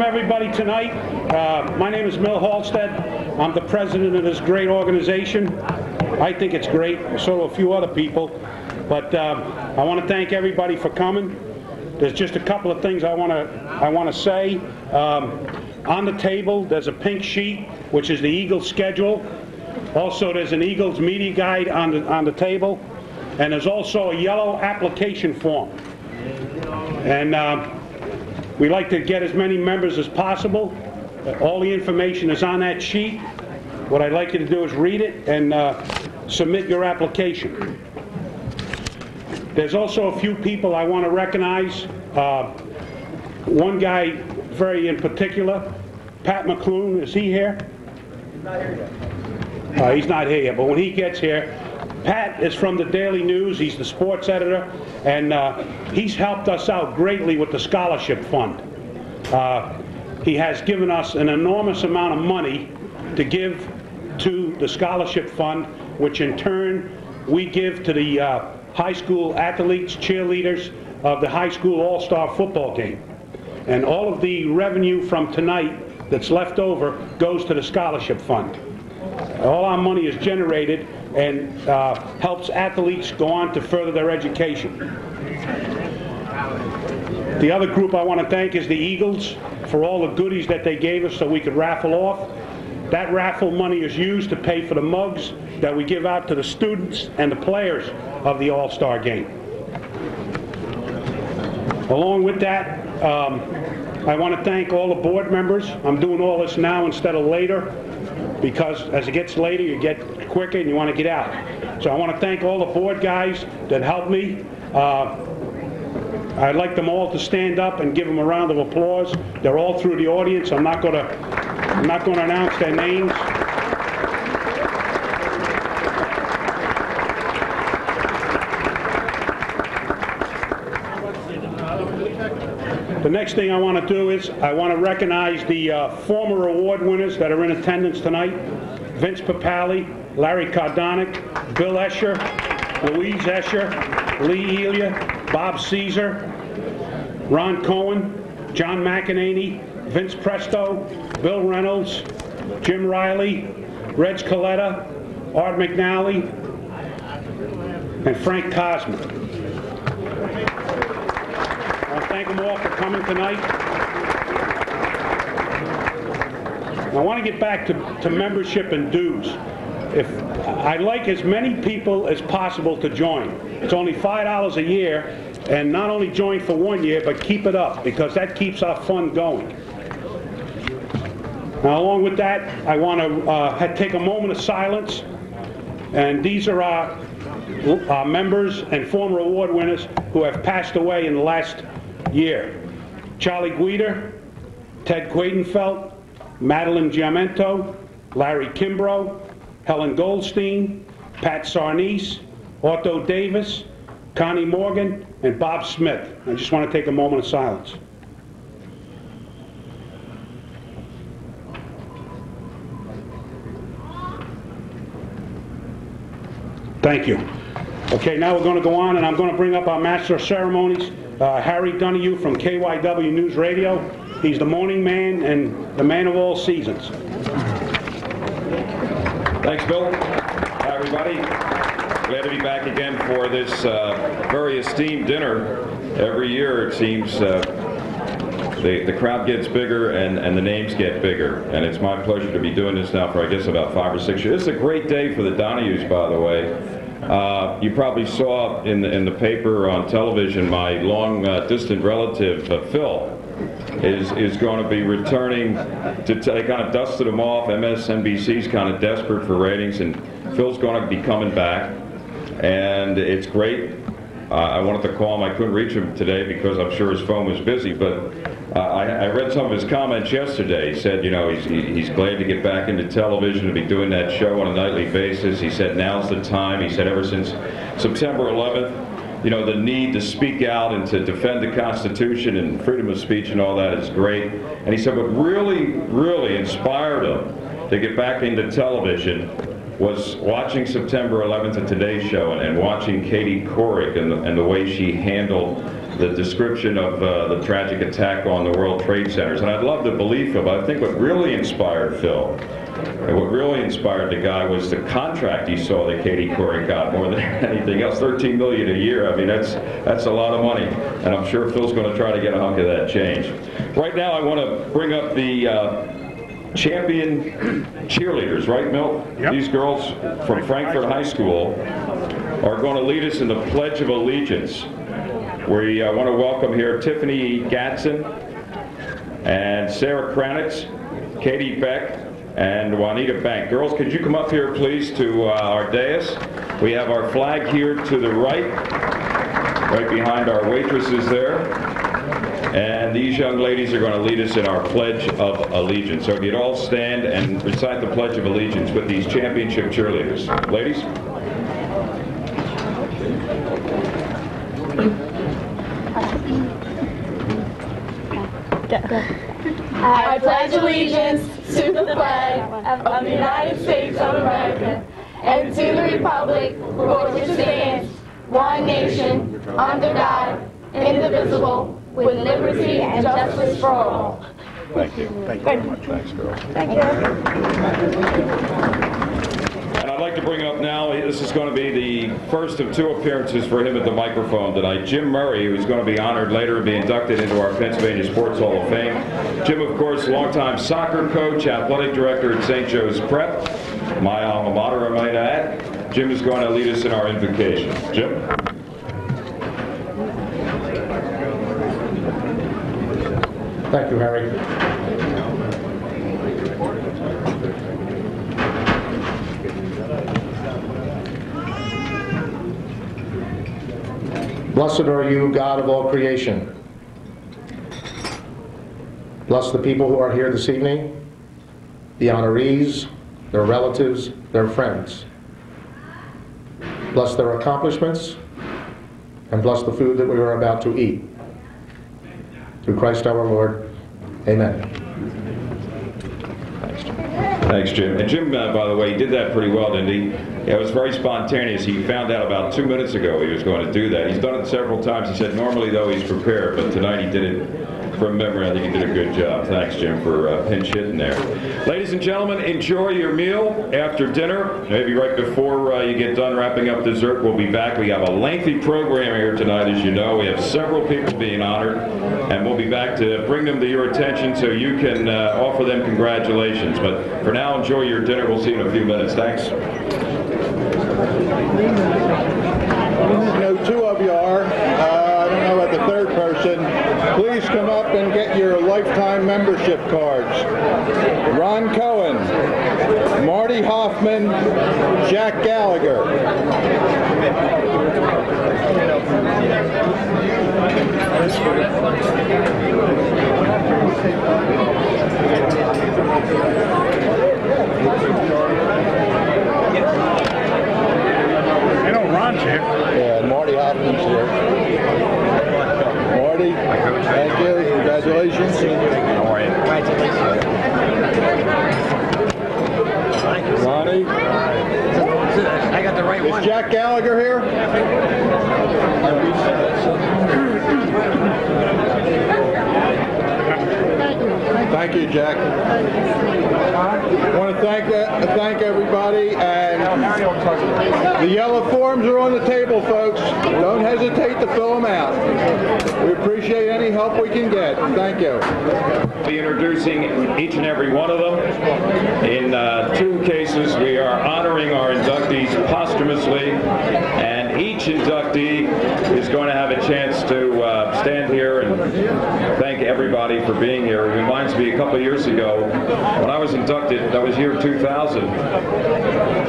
Everybody tonight. My name is Mil Halstead. I'm the president of this great organization. I think it's great, so do a few other people. But I want to thank everybody for coming. There's just a couple of things I want to say. On the table, there's a pink sheet, which is the Eagles schedule. Also, there's an Eagles media guide on the table, and there's also a yellow application form. And we like to get as many members as possible. All the information is on that sheet. What I'd like you to do is read it and submit your application. There's also a few people I want to recognize. One guy very in particular, Pat McClune. Is he here? He's not here yet. He's not here yet, but when he gets here, Pat is from the Daily News. He's the sports editor, and he's helped us out greatly with the scholarship fund. He has given us an enormous amount of money to give to the scholarship fund, which in turn we give to the high school athletes, cheerleaders of the high school all-star football game. And all of the revenue from tonight that's left over goes to the scholarship fund. All our money is generated and helps athletes go on to further their education. The other group I want to thank is the Eagles for all the goodies that they gave us so we could raffle off. That raffle money is used to pay for the mugs that we give out to the students and the players of the All-Star game. Along with that, I want to thank all the board members. I'm doing all this now instead of later, because as it gets later, you get quicker and you want to get out. So I want to thank all the board guys that helped me. I'd like them all to stand up and give them a round of applause. They're all through the audience. I'm not going to announce their names. The next thing I want to do is I want to recognize the former award winners that are in attendance tonight. Vince Papali, Larry Cardonic, Bill Escher, Louise Escher, Lee Elia, Bob Caesar, Ron Cohen, John Mackanine, Vince Presto, Bill Reynolds, Jim Riley, Reg Coletta, Art McNally, and Frank Cosman. I want to thank them all for coming tonight. I want to get back to membership and dues. I'd like as many people as possible to join. It's only $5 a year, and not only join for 1 year, but keep it up, because that keeps our fund going. Now, along with that, I want to take a moment of silence, and these are our members and former award winners who have passed away in the last year. Charlie Guider, Ted Quadenfeld, Madeline Giamento, Larry Kimbrough, Helen Goldstein, Pat Sarnice, Otto Davis, Connie Morgan, and Bob Smith. I just want to take a moment of silence. Thank you. Okay, now we're going to go on, and I'm going to bring up our Master of Ceremonies, Harry Donahue from KYW News Radio. He's the morning man and the man of all seasons. Thanks, Bill. Hi, everybody. Glad to be back again for this very esteemed dinner. Every year, it seems, the crowd gets bigger and the names get bigger. And it's my pleasure to be doing this now for, I guess, about 5 or 6 years. This is a great day for the Donahues, by the way. You probably saw in the paper or on television my long distant relative, Phil, is going to be returning they kind of dusted him off. MSNBC's kind of desperate for ratings, and Phil's going to be coming back, and it's great. I wanted to call him. I couldn't reach him today because I'm sure his phone was busy, but I read some of his comments yesterday. He said, you know, he's glad to get back into television and be doing that show on a nightly basis. He said now's the time. He said ever since September 11th, you know, the need to speak out and to defend the Constitution and freedom of speech and all that is great. And he said what really, really inspired him to get back into television was watching September 11th at Today's Show and watching Katie Couric and the way she handled the description of the tragic attack on the World Trade Centers. And I'd love to believe Phil, but I think what really inspired Phil and what really inspired the guy was the contract he saw that Katie Couric got more than anything else, $13 million a year. I mean, that's a lot of money, and I'm sure Phil's going to try to get a hunk of that change. Right now, I want to bring up the champion cheerleaders, right, Milt? Yep. These girls from Frankfurt High School are going to lead us in the Pledge of Allegiance. We want to welcome here Tiffany Gatson and Sarah Kranitz, Katie Beck, and Juanita Bank. Girls, could you come up here, please, to our dais? We have our flag here to the right behind our waitresses there. And these young ladies are going to lead us in our Pledge of Allegiance. So if you'd all stand and recite the Pledge of Allegiance with these championship cheerleaders. Ladies? I pledge allegiance to the flag of the United States of America and to the republic for which it stands, one nation, under God, indivisible, with liberty and justice for all. Thank you. Thank you very much. Thanks, girl. Thank you. And I'd like to bring up now, this is going to be the first of 2 appearances for him at the microphone tonight. Jim Murray, who's going to be honored later and be inducted into our Pennsylvania Sports Hall of Fame. Jim, of course, longtime soccer coach, athletic director at St. Joe's Prep, my alma mater, I might add. Jim is going to lead us in our invocation. Jim? Thank you, Harry. Blessed are you, God of all creation. Bless the people who are here this evening, the honorees, their relatives, their friends. Bless their accomplishments, and bless the food that we are about to eat. Through Christ our Lord. Amen. Thanks, Jim. And Jim, by the way, he did that pretty well, didn't he? It was very spontaneous. He found out about 2 minutes ago he was going to do that. He's done it several times. He said normally, though, he's prepared, but tonight he did it from memory. I think he did a good job. Thanks, Jim, for pinch hitting there. Ladies and gentlemen, enjoy your meal after dinner. Maybe right before you get done wrapping up dessert, we'll be back. We have a lengthy program here tonight, as you know. We have several people being honored, and we'll be back to bring them to your attention so you can offer them congratulations. But for now, enjoy your dinner. We'll see you in a few minutes. Thanks. I know two of you are. I don't know about the third person. Please come up and get your lifetime membership cards. Ron Cohen, Marty Hoffman, Jack Gallagher. I know Ron's here. Yeah, Marty Hoffman's here. Marty, thank you. Congratulations. How are you? Ronnie. I got the right Is one. Jack Gallagher here? Thank you, Jack. I want to thank everybody, and the yellow forms are on the table, folks. Don't hesitate to fill them out. We appreciate any help we can get. Thank you. Be introducing each and every one of them. In 2 cases, we are honoring our inductees posthumously, and each inductee is going to have a chance to stand here and thank everybody for being here. It reminds me a couple of years ago when I was inducted, that was year 2000.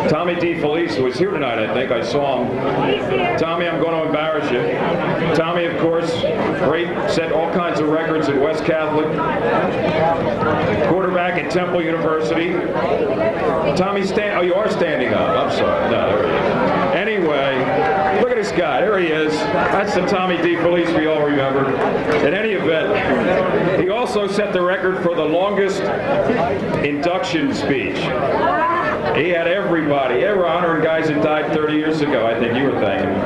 Tommy DeFelice, who was here tonight, I think. I saw him. Tommy, I'm going to embarrass you. Tommy, of course, great, set all kinds of records at West Catholic. Quarterback at Temple University. Tommy, oh, you are standing up. I'm sorry. No, there he is. Anyway, look at this guy. There he is. That's the Tommy DeFelice we all remember. In any event, he also set the record for the longest induction speech. He had everybody. They were honoring guys that died 30 years ago. I think you were thanking him.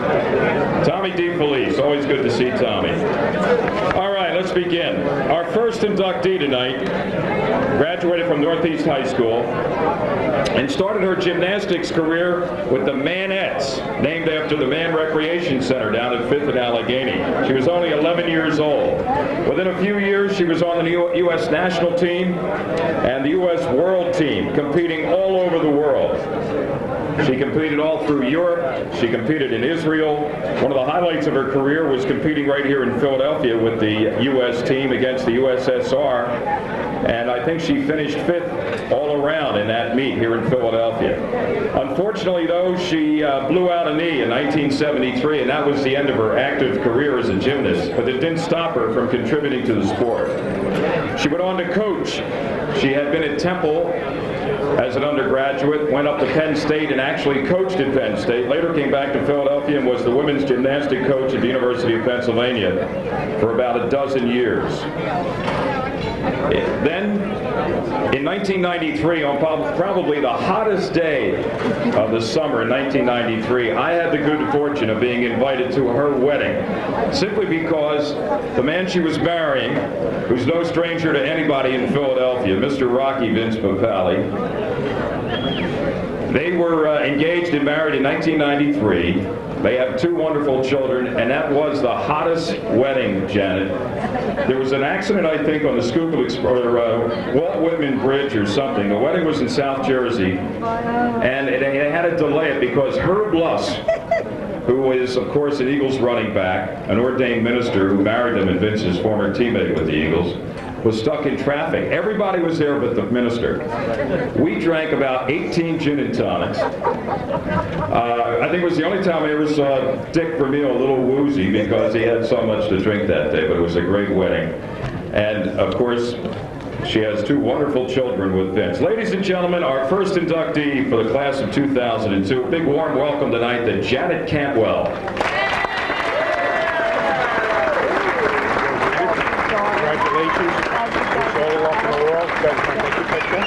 Tommy DeFelice. Always good to see Tommy. All right, let's begin. Our first inductee tonight graduated from Northeast High School and started her gymnastics career with the Manettes, named after the Man Recreation Center down at 5th and Allegheny. She was only 11 years old. Within a few years, she was on the U.S. national team and the U.S. world team, competing all over the world. She competed all through Europe. She competed in Israel. One of the highlights of her career was competing right here in Philadelphia with the U.S. team against the USSR. And I think she finished 5th all around in that meet here in Philadelphia. Unfortunately, though, she blew out a knee in 1973, and that was the end of her active career as a gymnast. But it didn't stop her from contributing to the sport. She went on to coach. She had been at Temple as an undergraduate, went up to Penn State and actually coached at Penn State. Later came back to Philadelphia and was the women's gymnastic coach at the University of Pennsylvania for about a dozen years. Then, in 1993, on probably the hottest day of the summer in 1993, I had the good fortune of being invited to her wedding, simply because the man she was marrying, who's no stranger to anybody in Philadelphia, Mr. Rocky Vince Papali, they were engaged and married in 1993. They have 2 wonderful children, and that was the hottest wedding, Janet. There was an accident, I think, on the Schuylkill Walt Whitman Bridge or something. The wedding was in South Jersey, and they had to delay it because Herb Luss, who is, of course, an Eagles running back, an ordained minister who married him and Vince's former teammate with the Eagles, was stuck in traffic. Everybody was there but the minister. We drank about 18 gin and tonics. I think it was the only time I ever saw Dick Vermeil a little woozy because he had so much to drink that day, but it was a great wedding. And, of course, she has 2 wonderful children with Vince. Ladies and gentlemen, our first inductee for the class of 2002. Big warm welcome tonight to Janet Cantwell. Well,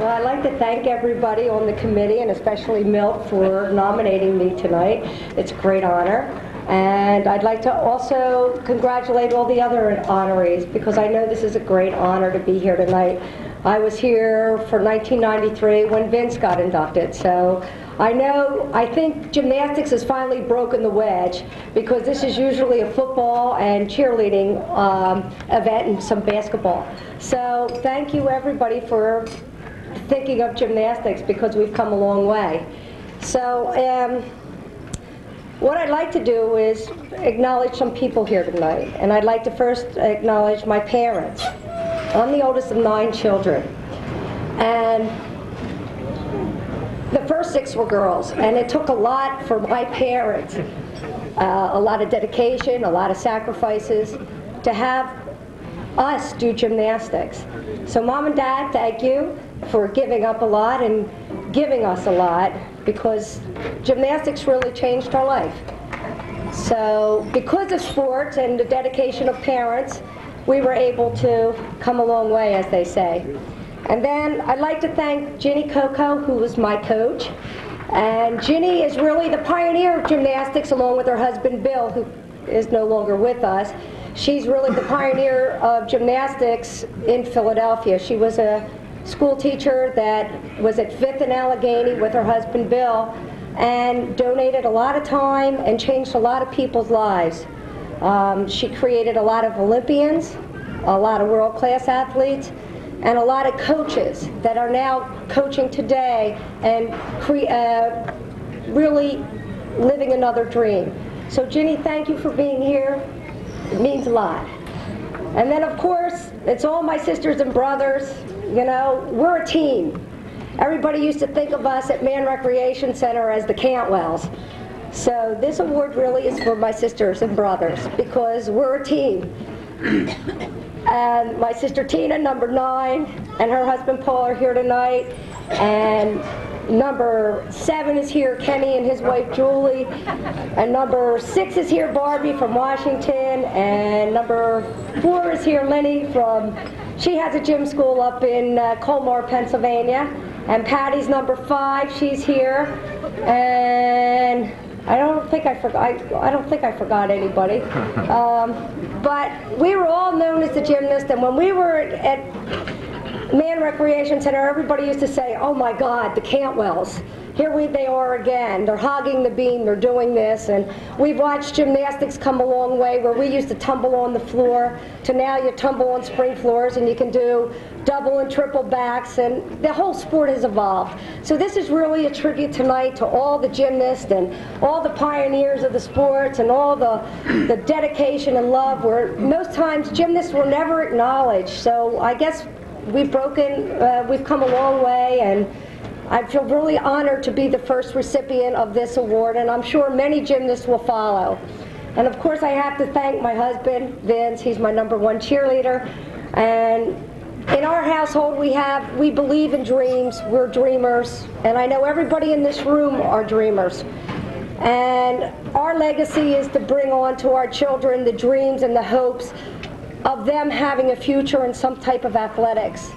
I'd like to thank everybody on the committee, and especially Milt, for nominating me tonight. It's a great honor. And I'd like to also congratulate all the other honorees, because I know this is a great honor to be here tonight. I was here for 1993 when Vince got inducted, so I think gymnastics has finally broken the wedge, because this is usually a football and cheerleading event and some basketball. So thank you everybody for thinking of gymnastics, because we've come a long way. So what I'd like to do is acknowledge some people here tonight, and I'd like to first acknowledge my parents. I'm the oldest of 9 children, and the first 6 were girls, and it took a lot for my parents, a lot of dedication, a lot of sacrifices to have us do gymnastics. So Mom and Dad, thank you for giving up a lot and giving us a lot, because gymnastics really changed our life. So because of sports and the dedication of parents, we were able to come a long way, as they say. And then I'd like to thank Ginny Coco, who was my coach. And Ginny is really the pioneer of gymnastics, along with her husband Bill, who is no longer with us. She's really the pioneer of gymnastics in Philadelphia. She was a school teacher that was at 5th and Allegheny with her husband Bill, and donated a lot of time and changed a lot of people's lives. She created a lot of Olympians, a lot of world-class athletes, and a lot of coaches that are now coaching today and really living another dream. So Ginny, thank you for being here. It means a lot. And then of course, it's all my sisters and brothers. You know, we're a team. Everybody used to think of us at Man Recreation Center as the Cantwells. So this award really is for my sisters and brothers, because we're a team. And my sister Tina, number 9, and her husband Paul are here tonight. And number 7 is here, Kenny and his wife Julie. And number 6 is here, Barbie from Washington. And number 4 is here, Lenny from, she has a gym school up in Colmar, Pennsylvania. And Patty's number 5, she's here. And I don't think I forgot anybody. But we were all known as the gymnast, and when we were at Man Recreation Center, everybody used to say, oh my God, the Cantwells. Here they are again. They're hogging the beam, they're doing this. And we've watched gymnastics come a long way, where we used to tumble on the floor to now you tumble on spring floors and you can do double and triple backs, and the whole sport has evolved. So this is really a tribute tonight to all the gymnasts and all the pioneers of the sports and all the dedication and love, where most times gymnasts were never acknowledged. So I guess we've come a long way, and I feel really honored to be the first recipient of this award, and I'm sure many gymnasts will follow. And of course I have to thank my husband, Vince. He's my number 1 cheerleader. And in our household we believe in dreams. We're dreamers. And I know everybody in this room are dreamers. And our legacy is to bring on to our children the dreams and the hopes of them having a future in some type of athletics.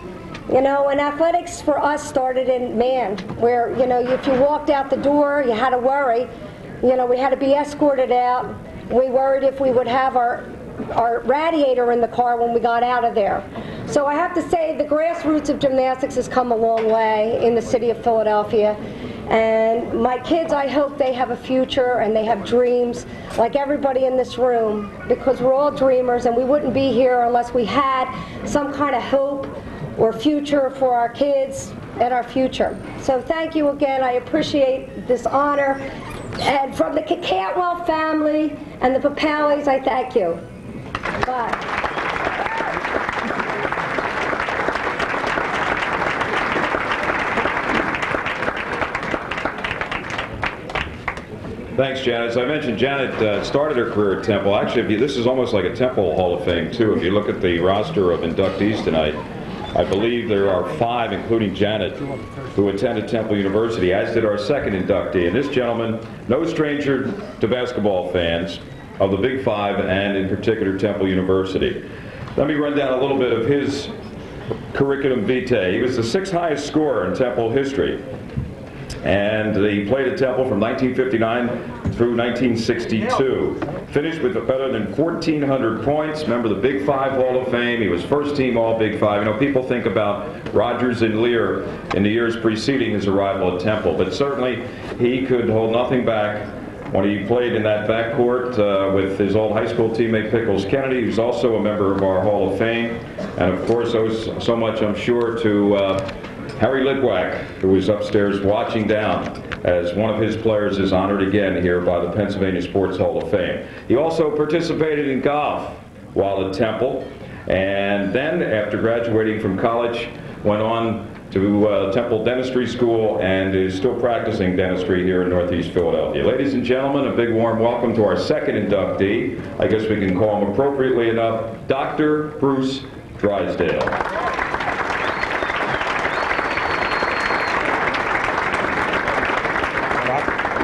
You know, and athletics for us started in Man, where, you know, if you walked out the door, you had to worry. You know, we had to be escorted out. We worried if we would have our radiator in the car when we got out of there. So I have to say the grassroots of gymnastics has come a long way in the city of Philadelphia. And my kids, I hope they have a future and they have dreams like everybody in this room, because we're all dreamers, and we wouldn't be here unless we had some kind of hope or future for our kids and our future. So thank you again. I appreciate this honor. And from the Cantwell family and the Papalis, I thank you. Bye. Thanks, Janet. As I mentioned, Janet started her career at Temple. Actually, this is almost like a Temple Hall of Fame, too. If you look at the roster of inductees tonight, I believe there are 5, including Janet, who attended Temple University, as did our second inductee. And this gentleman, no stranger to basketball fans of the Big Five and in particular Temple University. Let me run down a little bit of his curriculum vitae. He was the 6th highest scorer in Temple history. And he played at Temple from 1959 through 1962. Finished with better than 1,400 points. Member of the Big Five Hall of Fame. He was first team All Big Five. You know, people think about Rogers and Lear in the years preceding his arrival at Temple, but certainly he could hold nothing back when he played in that backcourt with his old high school teammate Pickles Kennedy. He was also a member of our Hall of Fame. And of course, owes so much, I'm sure, to Harry Litwack, who was upstairs watching down as one of his players is honored again here by the Pennsylvania Sports Hall of Fame. He also participated in golf while at Temple, and then after graduating from college went on to Temple Dentistry School and is still practicing dentistry here in Northeast Philadelphia. Ladies and gentlemen, a big warm welcome to our second inductee. I guess we can call him appropriately enough, Dr. Bruce Drysdale.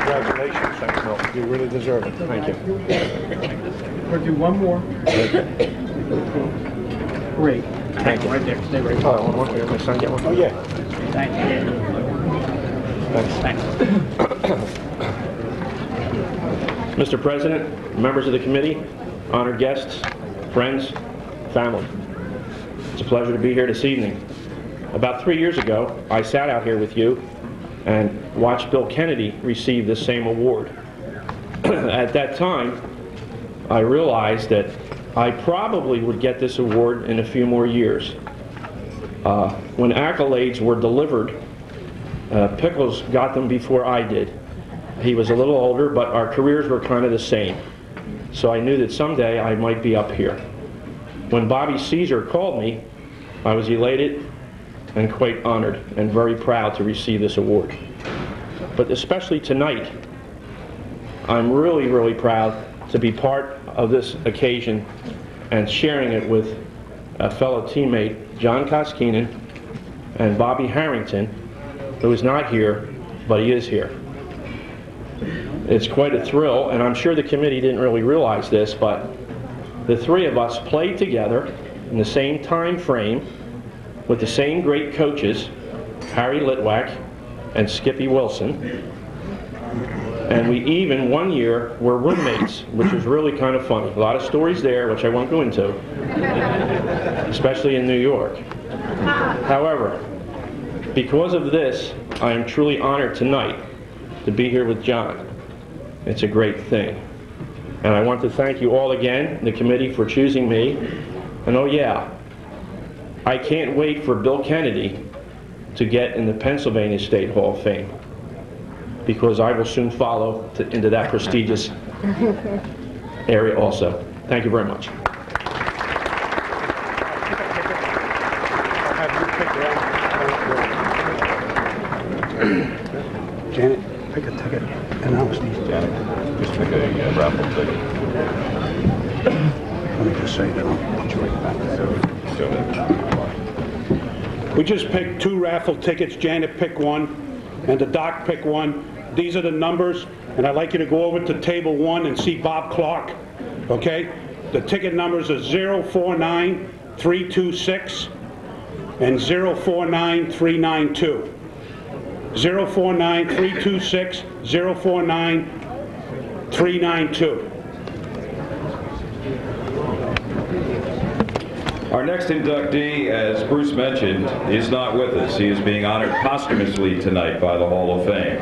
Congratulations, Cantwell. You really deserve it. Thank you. We'll do one more. Great. Thank you. Right there. Stay right there. Oh, one more. My son get one? Oh, yeah. Thank you. Thanks. Mr. President, members of the committee, honored guests, friends, family. It's a pleasure to be here this evening. About 3 years ago, I sat out here with you and watched Bill Kennedy receive this same award. At that time, I realized that I probably would get this award in a few more years. When accolades were delivered, Pickles got them before I did. He was a little older, but our careers were kind of the same. So I knew that someday I might be up here. When Bobby Caesar called me, I was elated and quite honored and very proud to receive this award. But especially tonight, I'm really, really proud to be part of this occasion and sharing it with a fellow teammate, John Koskinen, and Bobby Harrington, who is not here, but he is here. It's quite a thrill, and I'm sure the committee didn't really realize this, but the three of us played together in the same time frame with the same great coaches, Harry Litwack and Skippy Wilson. And we even, one year, were roommates, which was really kind of funny. A lot of stories there, which I won't go into, especially in New York. However, because of this, I am truly honored tonight to be here with John. It's a great thing. And I want to thank you all again, the committee, for choosing me. And oh yeah, I can't wait for Bill Kennedy to get in the Pennsylvania State Hall of Fame, because I will soon follow into that prestigious area also. Thank you very much. Janet, pick a ticket. Announce these. Janet, just pick a raffle ticket. Let me just say that. I'll put you right back there. We just picked 2 raffle tickets. Janet picked one, and the doc picked one. These are the numbers, and I'd like you to go over to table 1 and see Bob Clark, okay? The ticket numbers are 049326 and 049392. 049326, 049392. Our next inductee, as Bruce mentioned, is not with us. He is being honored posthumously tonight by the Hall of Fame.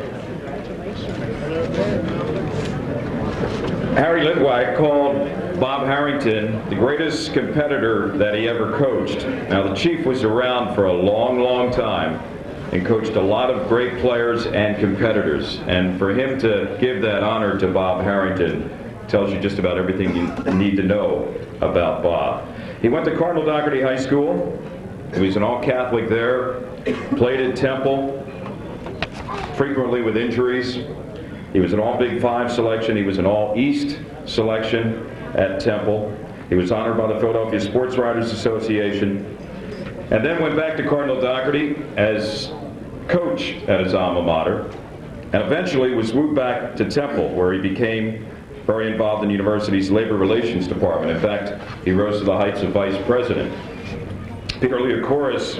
Harry Litwack called Bob Harrington the greatest competitor that he ever coached. Now, the Chief was around for a long, long time and coached a lot of great players and competitors. And for him to give that honor to Bob Harrington tells you just about everything you need to know about Bob. He went to Cardinal Dougherty High School. He was an all-Catholic there, played at Temple, frequently with injuries. He was an all-Big Five selection. He was an all-East selection at Temple. He was honored by the Philadelphia Sports Writers Association. and then went back to Cardinal Dougherty as coach at his alma mater, and eventually was moved back to Temple, where he became very involved in the university's labor relations department. In fact, he rose to the heights of vice president. Peter Leocoris,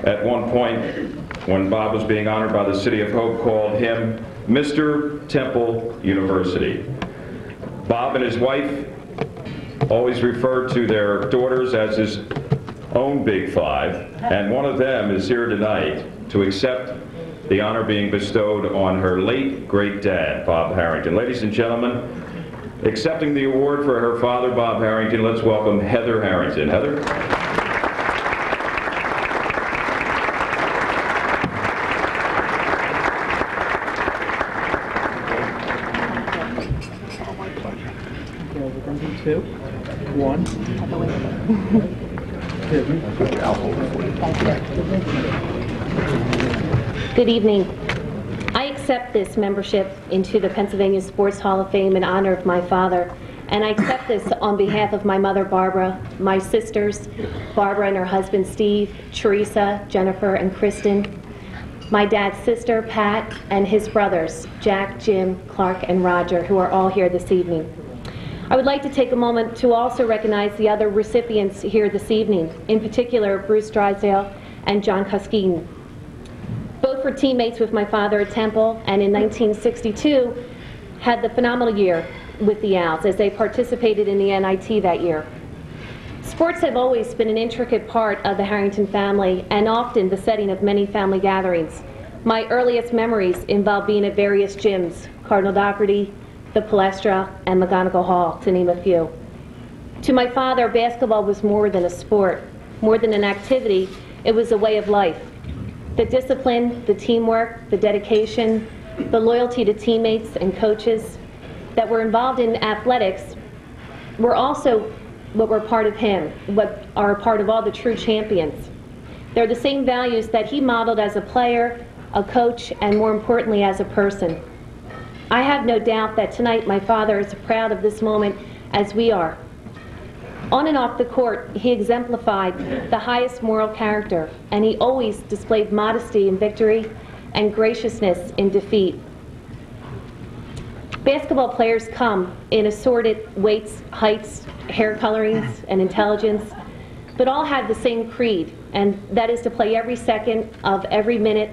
at one point, when Bob was being honored by the City of Hope, called him Mr. Temple University. Bob and his wife always referred to their daughters as his own Big Five, and one of them is here tonight to accept the honor being bestowed on her late great dad, Bob Harrington. Ladies and gentlemen, accepting the award for her father, Bob Harrington, let's welcome Heather Harrington. Heather? Two, one. Good evening. I accept this membership into the Pennsylvania Sports Hall of Fame in honor of my father, and I accept this on behalf of my mother, Barbara, my sisters, Barbara and her husband, Steve, Teresa, Jennifer, and Kristen, my dad's sister, Pat, and his brothers, Jack, Jim, Clark, and Roger, who are all here this evening. I would like to take a moment to also recognize the other recipients here this evening, in particular Bruce Drysdale and John Koskinen. Both were teammates with my father at Temple, and in 1962 had the phenomenal year with the Owls as they participated in the NIT that year. Sports have always been an intricate part of the Harrington family and often the setting of many family gatherings. My earliest memories involve being at various gyms, Cardinal Dougherty, the Palestra, and McGonigal Hall, to name a few. To my father, basketball was more than a sport, more than an activity. It was a way of life. The discipline, the teamwork, the dedication, the loyalty to teammates and coaches that were involved in athletics were also what were part of him, what are a part of all the true champions. They're the same values that he modeled as a player, a coach, and more importantly, as a person. I have no doubt that tonight my father is proud of this moment as we are. On and off the court, he exemplified the highest moral character, and he always displayed modesty in victory and graciousness in defeat. Basketball players come in assorted weights, heights, hair colorings, and intelligence, but all have the same creed, and that is to play every second of every minute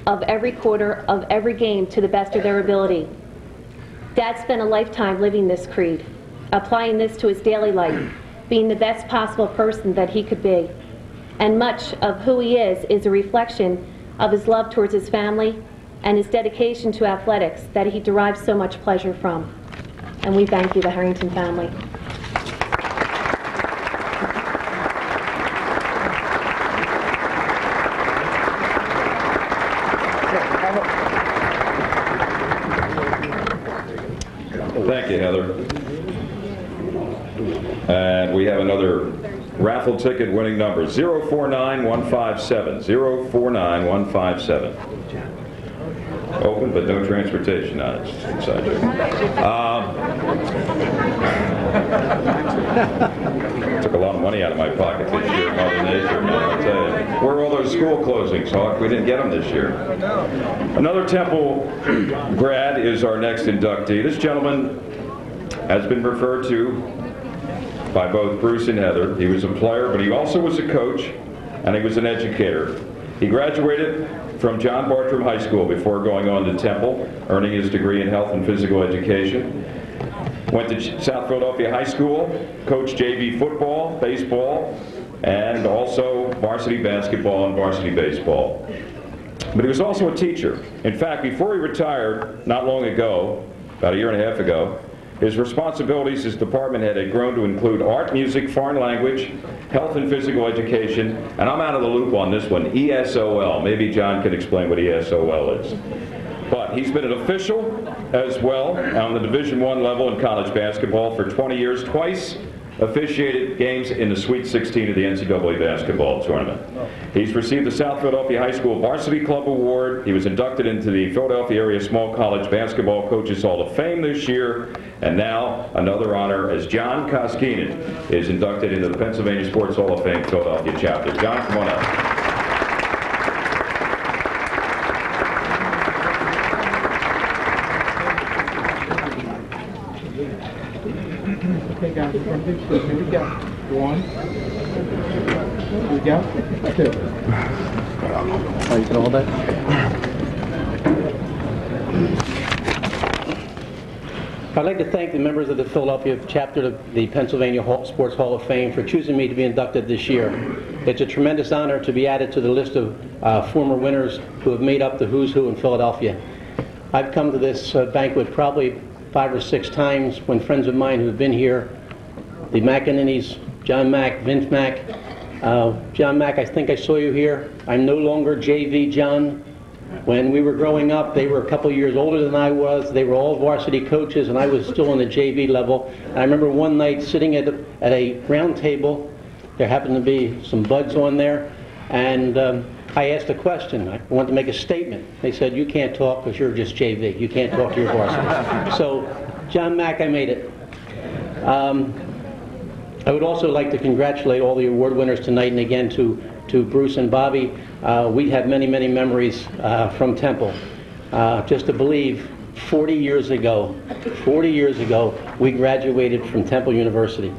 of every quarter of every game to the best of their ability. Dad spent a lifetime living this creed, applying this to his daily life, being the best possible person that he could be. And much of who he is a reflection of his love towards his family and his dedication to athletics that he derives so much pleasure from. And we thank you, the Harrington family. Thank you, Heather. And we have another raffle ticket winning number, 049157. 049157. Open, but no transportation on it. Inside there. Took a lot of money out of my pocket this year, Mother Nature, man, I'll tell you. Where are all those school closings, Hawk? We didn't get them this year. Another Temple grad is our next inductee. This gentleman has been referred to by both Bruce and Heather. He was a player, but he also was a coach, and he was an educator. He graduated from John Bartram High School before going on to Temple, earning his degree in health and physical education. Went to South Philadelphia High School, coached JV football, baseball, and also varsity basketball and varsity baseball. But he was also a teacher. In fact, before he retired, not long ago, about a year and a half ago, his responsibilities as department head had grown to include art, music, foreign language, health and physical education, and I'm out of the loop on this one, ESOL. Maybe John can explain what ESOL is. But he's been an official as well on the Division I level in college basketball for 20 years, twice officiated games in the Sweet 16 of the NCAA basketball tournament. He's received the South Philadelphia High School Varsity Club Award. He was inducted into the Philadelphia Area Small College Basketball Coaches Hall of Fame this year. And now another honor as John Koskinen is inducted into the Pennsylvania Sports Hall of Fame Philadelphia chapter. John, come on up. Okay, guys, from this, here we go. One. Here we go. Two. Oh, you can hold that? I'd like to thank the members of the Philadelphia chapter of the Pennsylvania Sports Hall of Fame for choosing me to be inducted this year. It's a tremendous honor to be added to the list of former winners who have made up the who's who in Philadelphia. I've come to this banquet probably 5 or 6 times when friends of mine who have been here, the Mackanines, John Mack, Vince Mack. John Mack, I think I saw you here. I'm no longer JV John. When we were growing up, they were a couple years older than I was. They were all varsity coaches, and I was still on the JV level. And I remember one night sitting at a round table. There happened to be some buds on there, and I asked a question. I wanted to make a statement. They said, "You can't talk because you're just JV. You can't talk to your varsity." So, John Mack, I made it. I would also like to congratulate all the award winners tonight, and again to Bruce and Bobby. We have many, many memories from Temple. Just to believe, 40 years ago, we graduated from Temple University.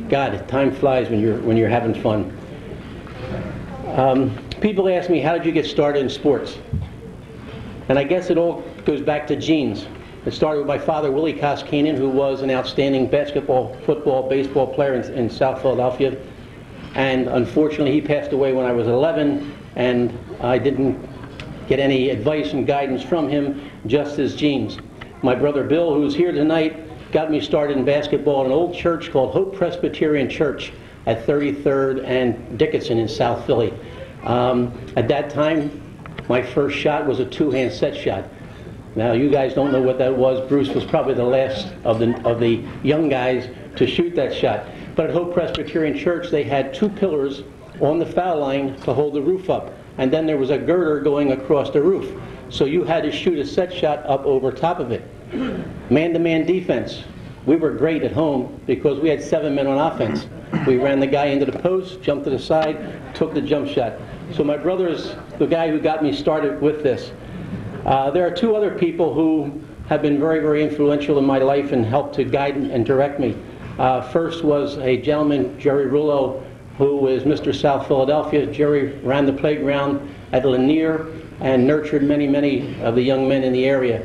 God, time flies when you're having fun. People ask me, how did you get started in sports? And I guess it all goes back to genes. It started with my father, Willie Koskinen, who was an outstanding basketball, football, baseball player in South Philadelphia. And unfortunately, he passed away when I was 11, and I didn't get any advice and guidance from him, just his genes. My brother Bill, who's here tonight, got me started in basketball at an old church called Hope Presbyterian Church at 33rd and Dickinson in South Philly. At that time, my first shot was a 2-hand set shot. Now, you guys don't know what that was. Bruce was probably the last of the young guys to shoot that shot. But at Hope Presbyterian Church, they had 2 pillars on the foul line to hold the roof up. And then there was a girder going across the roof. So you had to shoot a set shot up over top of it. Man-to-man defense. We were great at home because we had 7 men on offense. We ran the guy into the post, jumped to the side, took the jump shot. So my brother's the guy who got me started with this. There are 2 other people who have been very, very influential in my life and helped to guide and direct me. First was a gentleman, Jerry Reuleaux, who is Mr. South Philadelphia. Jerry ran the playground at Lanier and nurtured many, many of the young men in the area.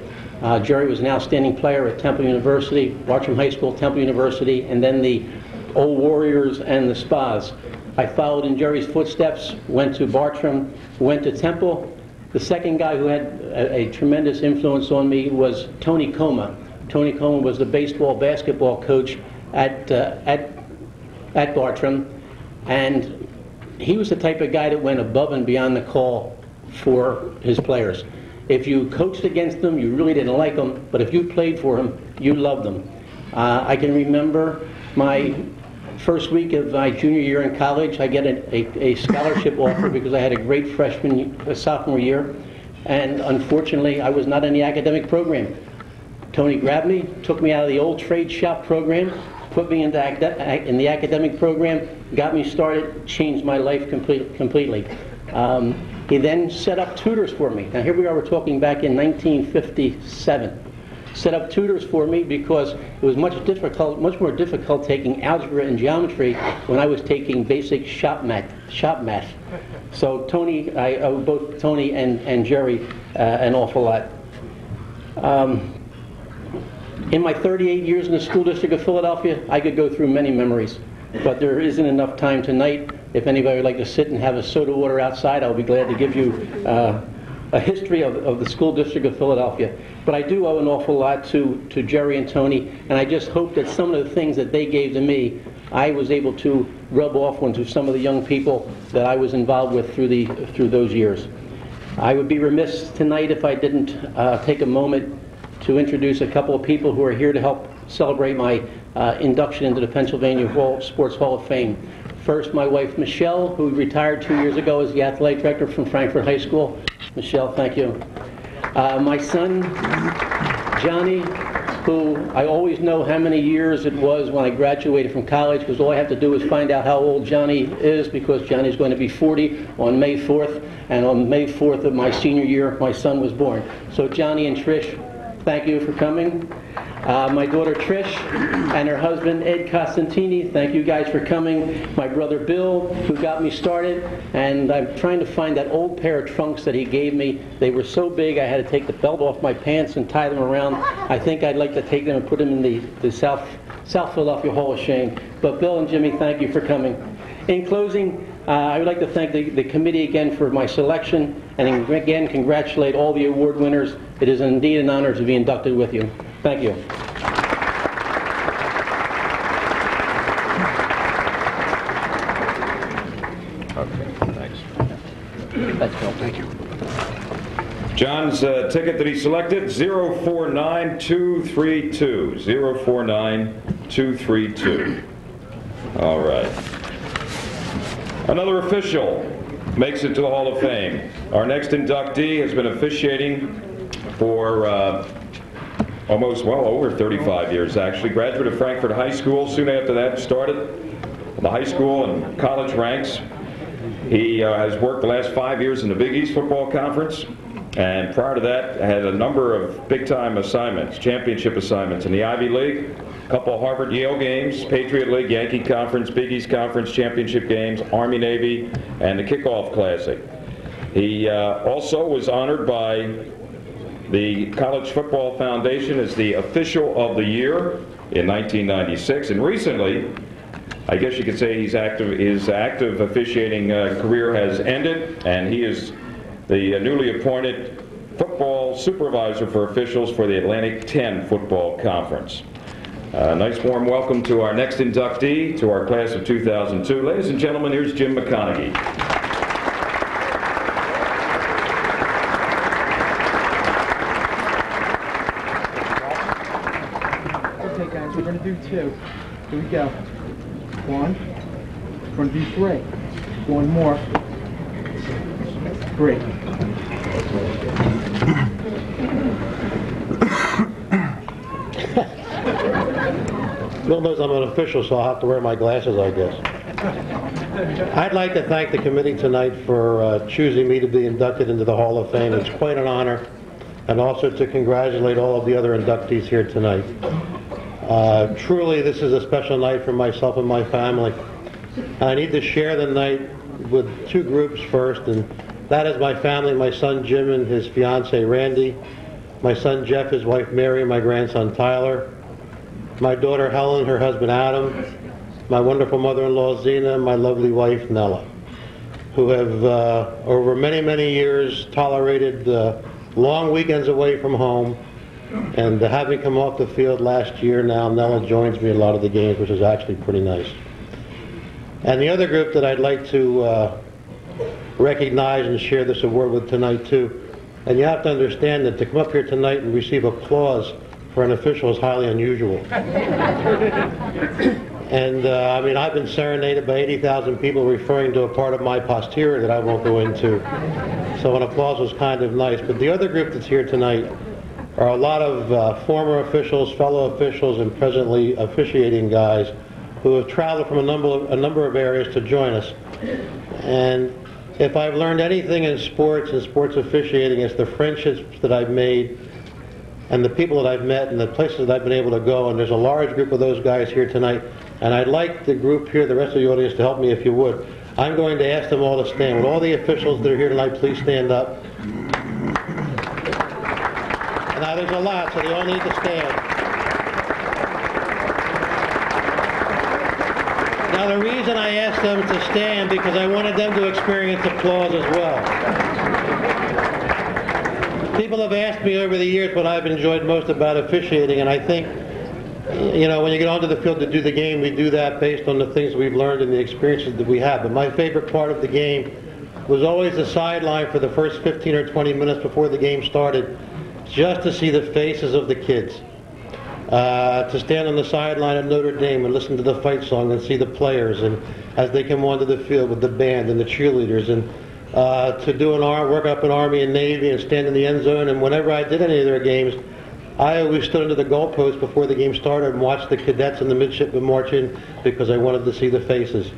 Jerry was an outstanding player at Temple University, Bartram High School, Temple University, and then the Old Warriors and the Spas. I followed in Jerry's footsteps, went to Bartram, went to Temple. The second guy who had a tremendous influence on me was Tony Coma. Tony Coma was the baseball, basketball coach at Bartram, and he was the type of guy that went above and beyond the call for his players. If you coached against them, you really didn't like them, but if you played for them, you loved them. I can remember my first week of my junior year in college, I get a scholarship offer because I had a great sophomore year, and unfortunately, I was not in the academic program. Tony grabbed me, took me out of the old trade shop program, put me in the academic program, got me started, changed my life completely. He then set up tutors for me. Now here we are, we're talking back in 1957. Set up tutors for me because it was much more difficult taking algebra and geometry when I was taking basic shop math. So Tony, I owe both Tony and Jerry an awful lot. In my 38 years in the school district of Philadelphia, I could go through many memories, but there isn't enough time tonight. If anybody would like to sit and have a soda water outside, I'll be glad to give you a history of the school district of Philadelphia. But I do owe an awful lot to Jerry and Tony, and I just hope that some of the things that they gave to me, I was able to rub off onto some of the young people that I was involved with through those years. I would be remiss tonight if I didn't take a moment to introduce a couple of people who are here to help celebrate my induction into the Pennsylvania Sports Hall of Fame. First, my wife, Michelle, who retired 2 years ago as the athletic director from Frankfort High School. Michelle, thank you. My son, Johnny, who I always know how many years it was when I graduated from college, because all I have to do is find out how old Johnny is, because Johnny's going to be 40 on May 4th, and on May 4th of my senior year, my son was born. So Johnny and Trish, thank you for coming. My daughter Trish and her husband Ed Costantini, thank you guys for coming. My brother Bill, who got me started, and I'm trying to find that old pair of trunks that he gave me. They were so big I had to take the belt off my pants and tie them around. I think I'd like to take them and put them in the South Philadelphia Hall of Shame. But Bill and Jimmy, thank you for coming. In closing, I would like to thank the committee again for my selection, and again congratulate all the award winners. It is indeed an honor to be inducted with you. Thank you. Okay, thanks. That's Bill. Thank you. John's ticket that he selected, 049232. 049232. All right. Another official makes it to the Hall of Fame. Our next inductee has been officiating for almost, well, over 35 years, actually. Graduate of Frankfort High School. Soon after that, started the high school and college ranks. He has worked the last 5 years in the Big East Football Conference, and prior to that, had a number of big-time assignments, championship assignments in the Ivy League, a couple of Harvard-Yale games, Patriot League, Yankee Conference, Big East Conference championship games, Army-Navy, and the Kickoff Classic. He also was honored by the College Football Foundation as the Official of the Year in 1996, and recently, I guess you could say his active officiating career has ended, and he is the newly appointed football supervisor for officials for the Atlantic 10 Football Conference. Nice warm welcome to our next inductee, to our class of 2002. Ladies and gentlemen, here's Jim Mackanine. Okay guys, we're going to do two. Here we go. One. We're going to do three. One more. Three. Bill knows I'm an official, so I'll have to wear my glasses, I guess. I'd like to thank the committee tonight for choosing me to be inducted into the Hall of Fame. It's quite an honor, and also to congratulate all of the other inductees here tonight. Truly, this is a special night for myself and my family. I need to share the night with two groups first, and that is my family, my son Jim and his fiancee Randy, my son Jeff, his wife Mary, my grandson Tyler, my daughter Helen, her husband Adam, my wonderful mother-in-law Zena, and my lovely wife Nella, who have over many, many years tolerated long weekends away from home. And having come off the field last year, now Nella joins me in a lot of the games, which is actually pretty nice. And the other group that I'd like to recognize and share this award with tonight too, and you have to understand that to come up here tonight and receive applause for an official is highly unusual. And I mean, I've been serenaded by 80,000 people referring to a part of my posterior that I won't go into. So an applause was kind of nice. But the other group that's here tonight are a lot of former officials, fellow officials, and presently officiating guys who have traveled from a number of areas to join us. And if I've learned anything in sports and sports officiating, it's the friendships that I've made and the people that I've met and the places that I've been able to go. And there's a large group of those guys here tonight. And I'd like the group here, the rest of the audience, to help me if you would. I'm going to ask them all to stand. Would all the officials that are here tonight please stand up? Now there's a lot, so they all need to stand. Now the reason I asked them to stand because I wanted them to experience applause as well. People have asked me over the years what I've enjoyed most about officiating, and I think, you know, when you get onto the field to do the game, we do that based on the things we've learned and the experiences that we have. But my favorite part of the game was always the sideline for the first 15 or 20 minutes before the game started, just to see the faces of the kids. to stand on the sideline at Notre Dame and listen to the fight song and see the players and as they come onto the field with the band and the cheerleaders, and to do an work up in Army and Navy and stand in the end zone. And whenever I did any of their games, I always stood under the goalpost before the game started and watched the cadets and the midshipmen march in because I wanted to see the faces.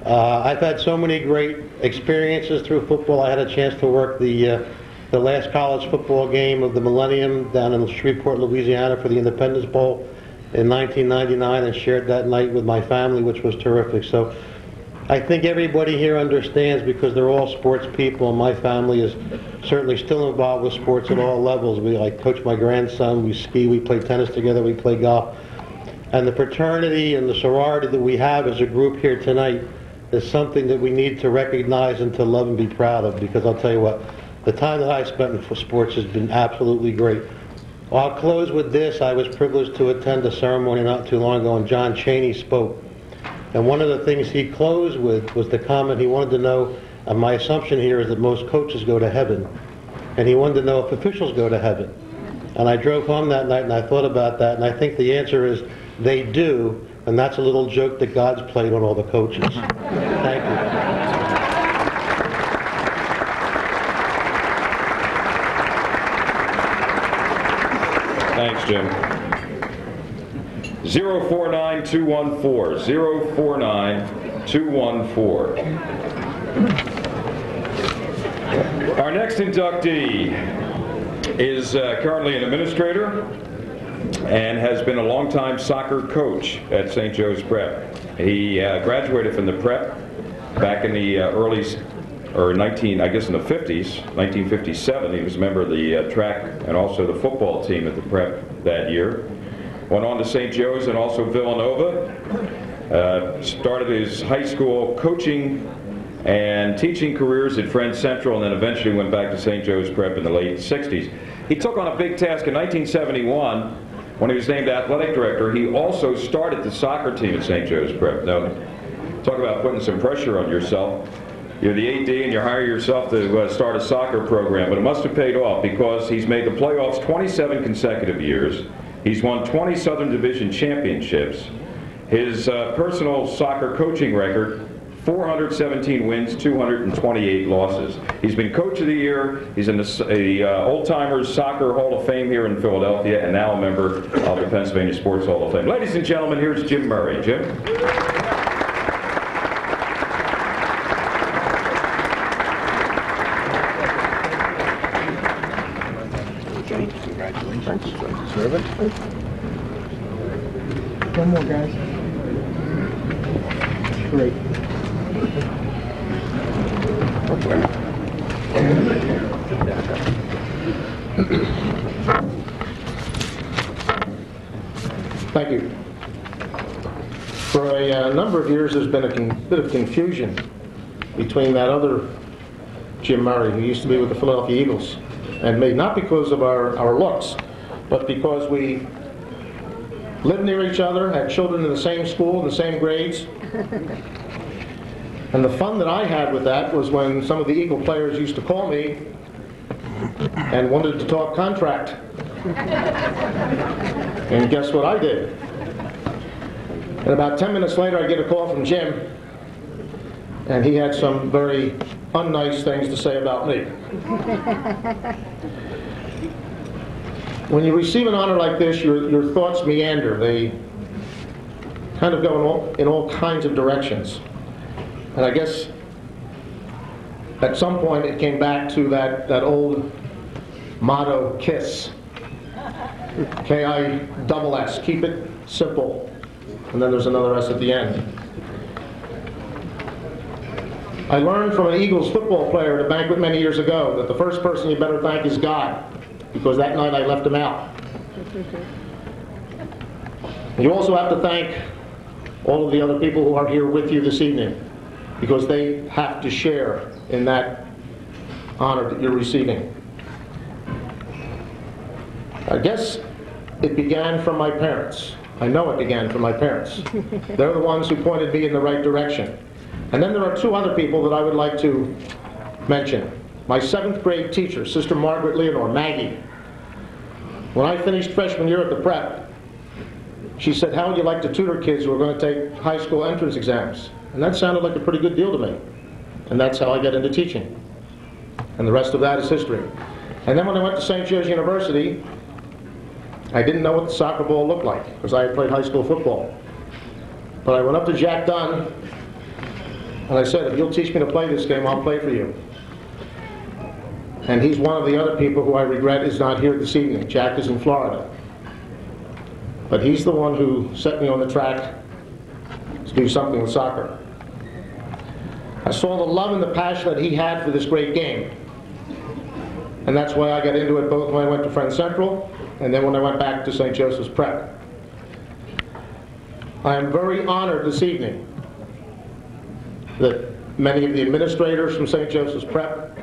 I've had so many great experiences through football. I had a chance to work the last college football game of the millennium down in Shreveport, Louisiana for the Independence Bowl in 1999 and shared that night with my family, which was terrific. So I think everybody here understands, because they're all sports people, and my family is certainly still involved with sports at all levels. I coach my grandson, we ski, we play tennis together, we play golf. And the fraternity and the sorority that we have as a group here tonight is something that we need to recognize and to love and be proud of, because I'll tell you what, the time that I spent in sports has been absolutely great. I'll close with this. I was privileged to attend a ceremony not too long ago, and John Chaney spoke. And one of the things he closed with was the comment he wanted to know, and my assumption here is that most coaches go to heaven, and he wanted to know if officials go to heaven. And I drove home that night and I thought about that, and I think the answer is they do, and that's a little joke that God's played on all the coaches. Thank you. Thanks, Jim. 049214, 049214. Our next inductee is currently an administrator and has been a longtime soccer coach at St. Joe's Prep. He graduated from the Prep back in the in the 50s, 1957. He was a member of the track and also the football team at the Prep that year. Went on to St. Joe's and also Villanova. Started his high school coaching and teaching careers at Friends Central, and then eventually went back to St. Joe's Prep in the late 60s. He took on a big task in 1971 when he was named athletic director. He also started the soccer team at St. Joe's Prep. Now, talk about putting some pressure on yourself. You're the AD and you hire yourself to start a soccer program, but it must have paid off, because he's made the playoffs 27 consecutive years. He's won 20 Southern Division championships. His personal soccer coaching record, 417 wins, 228 losses. He's been Coach of the Year. He's in the Old Timers Soccer Hall of Fame here in Philadelphia, and now a member of the Pennsylvania Sports Hall of Fame. Ladies and gentlemen, here's Jim Murray. Jim? One more, guys. Great. Thank you. For a number of years, there's been a bit of confusion between that other Jim Murray, who used to be with the Philadelphia Eagles, and me, not because of our looks, but because we lived near each other, had children in the same school, in the same grades. And the fun that I had with that was when some of the Eagle players used to call me and wanted to talk contract. And guess what I did? And about 10 minutes later, I get a call from Jim, and he had some very unnice things to say about me. When you receive an honor like this, your thoughts meander. They kind of go in all kinds of directions. And I guess at some point it came back to that old motto, KISS. K-I-double-S, keep it simple. And then there's another S at the end. I learned from an Eagles football player at a banquet many years ago that the first person you better thank is God, because that night I left him out. You also have to thank all of the other people who are here with you this evening, because they have to share in that honor that you're receiving. I guess it began from my parents. I know it began from my parents. They're the ones who pointed me in the right direction. And then there are two other people that I would like to mention. My 7th grade teacher, Sister Margaret Leonor, Maggie. When I finished freshman year at the Prep, She said, how would you like to tutor kids who are going to take high school entrance exams? And that sounded like a pretty good deal to me. And that's how I got into teaching. And the rest of that is history. And then when I went to St. Joe's University, I didn't know what the soccer ball looked like because I had played high school football. But I went up to Jack Dunn and I said, if you'll teach me to play this game, I'll play for you. And he's one of the other people who I regret is not here this evening. Jack is in Florida. But he's the one who set me on the track to do something with soccer. I saw the love and the passion that he had for this great game. And that's why I got into it both when I went to Friends Central and then when I went back to St. Joseph's Prep. I am very honored this evening that many of the administrators from St. Joseph's Prep,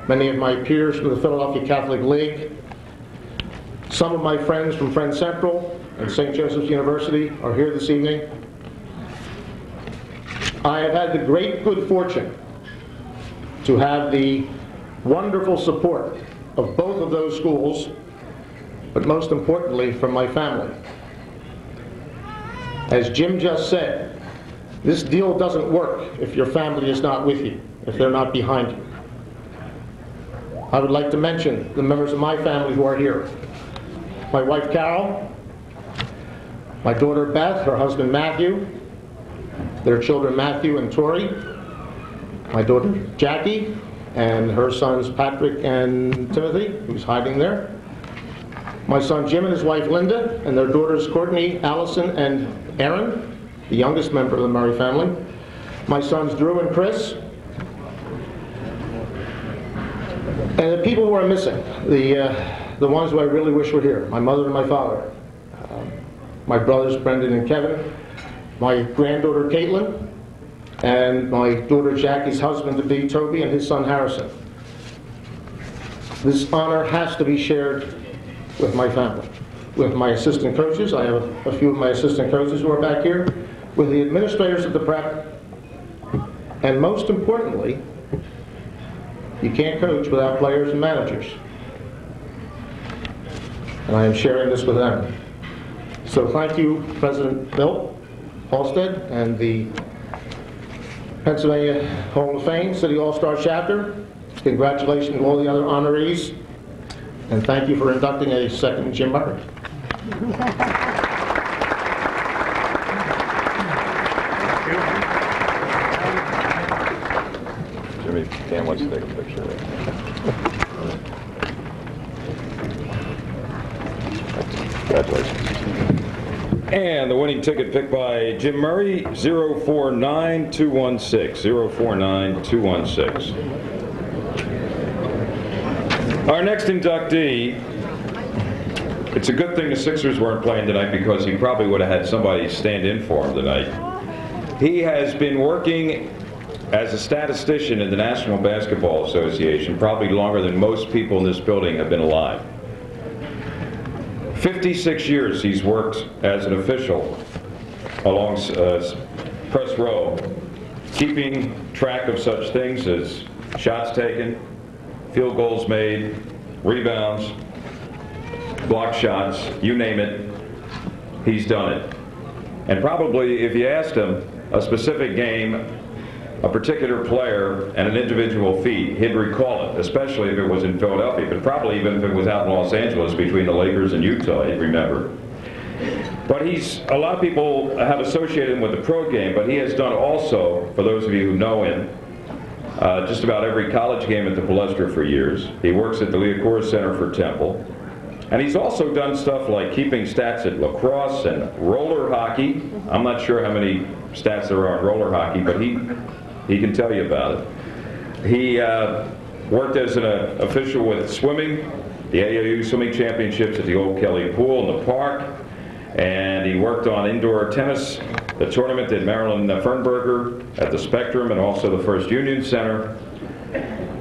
many of my peers from the Philadelphia Catholic League, some of my friends from Friends Central and St. Joseph's University are here this evening. I have had the great good fortune to have the wonderful support of both of those schools, but most importantly from my family. As Jim just said, this deal doesn't work if your family is not with you, if they're not behind you. I would like to mention the members of my family who are here. My wife Carol, my daughter Beth, her husband Matthew, their children Matthew and Tori, my daughter Jackie, and her sons Patrick and Timothy, who's hiding there. My son Jim and his wife Linda, and their daughters Courtney, Allison, and Aaron, the youngest member of the Murray family. My sons Drew and Chris. And the people who are missing, the ones who I really wish were here, my mother and my father, my brothers Brendan and Kevin, my granddaughter Caitlin, and my daughter Jackie's husband-to-be Toby and his son Harrison. This honor has to be shared with my family, with my assistant coaches. I have a few of my assistant coaches who are back here, with the administrators of the prep, and most importantly, you can't coach without players and managers. And I am sharing this with them. So thank you, President Milt Halstead and the Pennsylvania Hall of Fame City All-Star Chapter. Congratulations to all the other honorees. And thank you for inducting a second Jim Murray. Jimmy, Dan wants to take a picture. Congratulations. And the winning ticket picked by Jim Murray, 049216. 049216. Our next inductee, it's a good thing the Sixers weren't playing tonight because he probably would have had somebody stand in for him tonight. He has been working as a statistician in the National Basketball Association probably longer than most people in this building have been alive. 56 years he's worked as an official along press row, keeping track of such things as shots taken, field goals made, rebounds, block shots, you name it, he's done it. And probably if you asked him a specific game, a particular player, and an individual feat, he'd recall it, especially if it was in Philadelphia, but probably even if it was out in Los Angeles between the Lakers and Utah, he'd remember. But a lot of people have associated him with the pro game, but he has done also, for those of you who know him, just about every college game at the Palestra for years. He works at the Lilia Center for Temple. And he's also done stuff like keeping stats at lacrosse and roller hockey. I'm not sure how many stats there are in roller hockey, but he can tell you about it. He worked as an official with swimming, the AAU swimming championships at the Old Kelly Pool in the park, and he worked on indoor tennis, the tournament at Marilyn Fernberger at the Spectrum and also the First Union Center.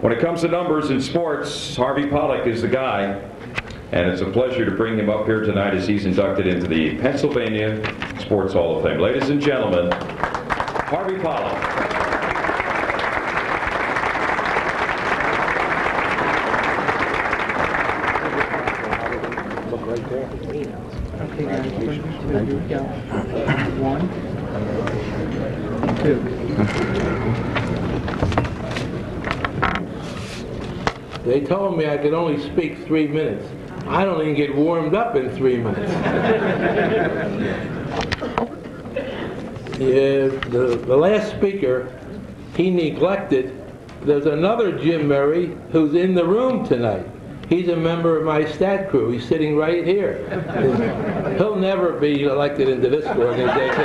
When it comes to numbers in sports, Harvey Pollock is the guy, and it's a pleasure to bring him up here tonight as he's inducted into the Pennsylvania Sports Hall of Fame. Ladies and gentlemen, Harvey Pollock. Look right there. Okay, guys, we're gonna do 2. Here we go. 1, 2. They told me I could only speak 3 minutes. I don't even get warmed up in 3 minutes. The last speaker, he neglected. There's another Jim Murray who's in the room tonight. He's a member of my stat crew. He's sitting right here. He'll never be elected into this organization.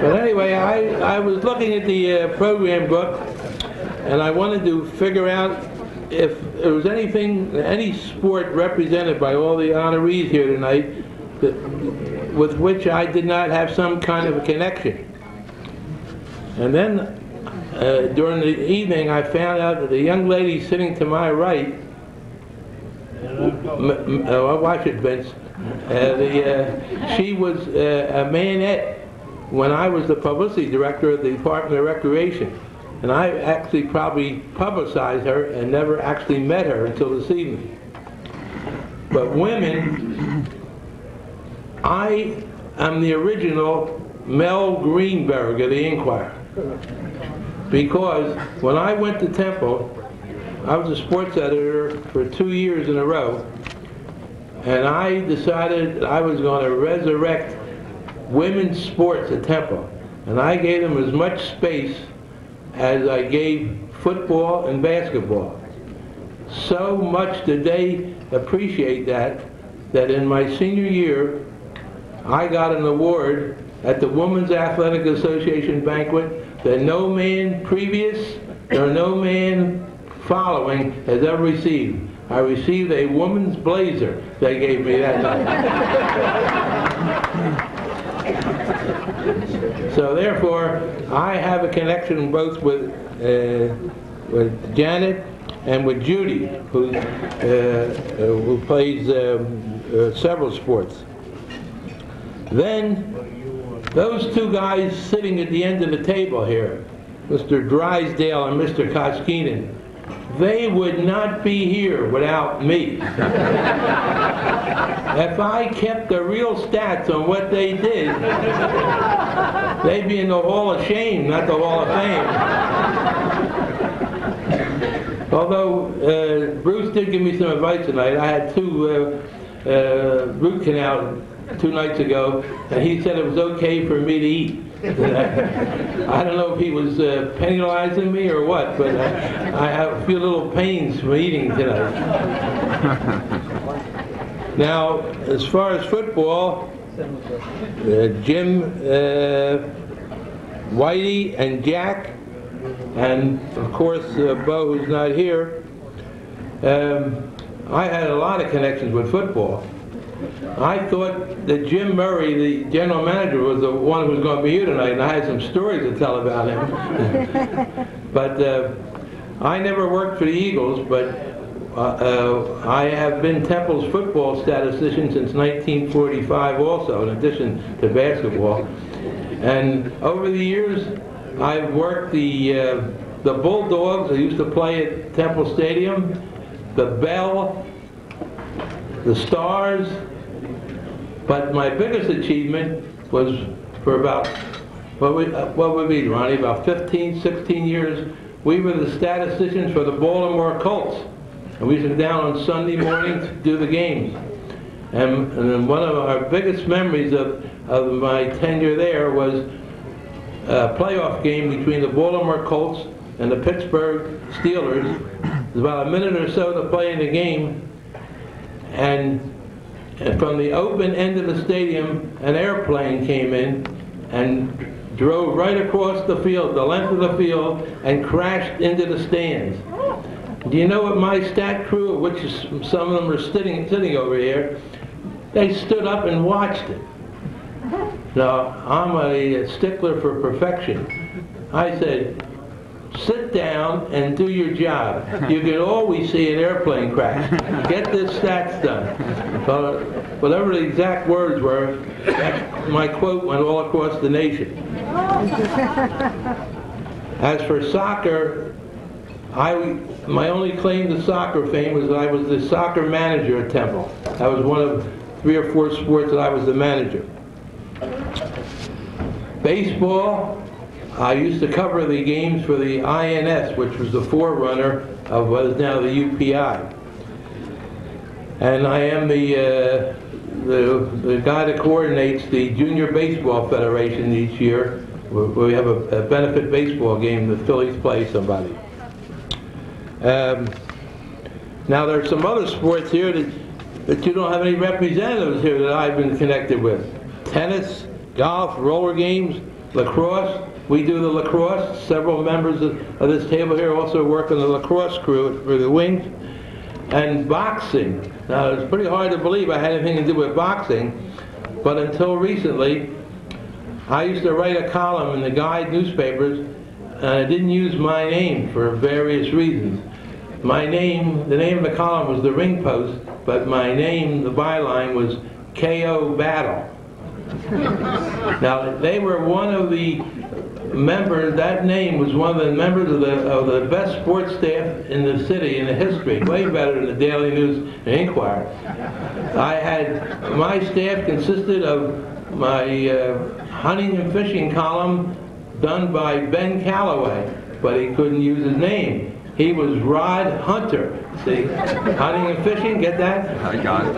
But anyway, I was looking at the program book, and I wanted to figure out if there was any sport represented by all the honorees here tonight with which I did not have some kind of a connection. And then during the evening, I found out that the young lady sitting to my right, watch it, Vince, she was a manette when I was the publicity director of the Department of Recreation. And I actually probably publicized her and never actually met her until this evening. But women, I am the original Mel Greenberg of the Inquirer. Because when I went to Temple, I was a sports editor for 2 years in a row, and I decided that I was going to resurrect women's sports at Temple. And I gave them as much space as I gave football and basketball. So much did they appreciate that in my senior year, I got an award at the Women's Athletic Association banquet that no man previous or no man following has ever received. I received a woman's blazer they gave me that night. So therefore, I have a connection both with Janet and with Judy, who plays several sports. Then, those 2 guys sitting at the end of the table here, Mr. Drysdale and Mr. Koskinen, they would not be here without me. If I kept the real stats on what they did, they'd be in the Hall of Shame, not the Hall of Fame. Although Bruce did give me some advice tonight. I had 2 root canals 2 nights ago, and he said it was okay for me to eat. I don't know if he was penalizing me or what, but I have a few little pains from eating tonight. Now, as far as football, Jim, Whitey, and Jack, and of course Bo, who's not here, I had a lot of connections with football. I thought that Jim Murray, the general manager, was the one who was going to be here tonight, and I had some stories to tell about him. But I never worked for the Eagles, but I have been Temple's football statistician since 1945 also, in addition to basketball. And over the years, I've worked the Bulldogs, who used to play at Temple Stadium, the Bell, the Stars, but my biggest achievement was for about, what would be, Ronnie, about 15, 16 years, we were the statisticians for the Baltimore Colts. And we used to go down on Sunday morning to do the games. And then one of our biggest memories of my tenure there was a playoff game between the Baltimore Colts and the Pittsburgh Steelers. It was about a minute or so to play in the game. And from the open end of the stadium, an airplane came in and drove right across the field, the length of the field, and crashed into the stands. Do you know what my stat crew, of which some of them are sitting over here, they stood up and watched it. Now, I'm a stickler for perfection. I said, sit down and do your job. You can always see an airplane crash. Get this stats done. So, whatever the exact words were, my quote went all across the nation. As for soccer, My only claim to soccer fame was that I was the soccer manager at Temple. That was one of 3 or 4 sports that I was the manager. Baseball, I used to cover the games for the INS, which was the forerunner of what is now the UPI. And I am the guy that coordinates the Junior Baseball Federation each year. We have a benefit baseball game. The Phillies play somebody. Now there are some other sports here that you don't have any representatives here that I've been connected with. Tennis, golf, roller games, lacrosse. We do the lacrosse. Several members of this table here also work on the lacrosse crew for the Wings. And boxing. Now it's pretty hard to believe I had anything to do with boxing, but until recently, I used to write a column in the Guide newspapers, and I didn't use my name for various reasons. My name, the name of the column was The Ring Post, but my name, the byline, was KO Battle. Now, they were one of the members, that name was one of the members of the best sports staff in the city, in the history, way better than the Daily News and Inquirer. My staff consisted of my hunting and fishing column done by Ben Calloway, but he couldn't use his name. He was Rod Hunter. See, hunting and fishing, get that? I got it.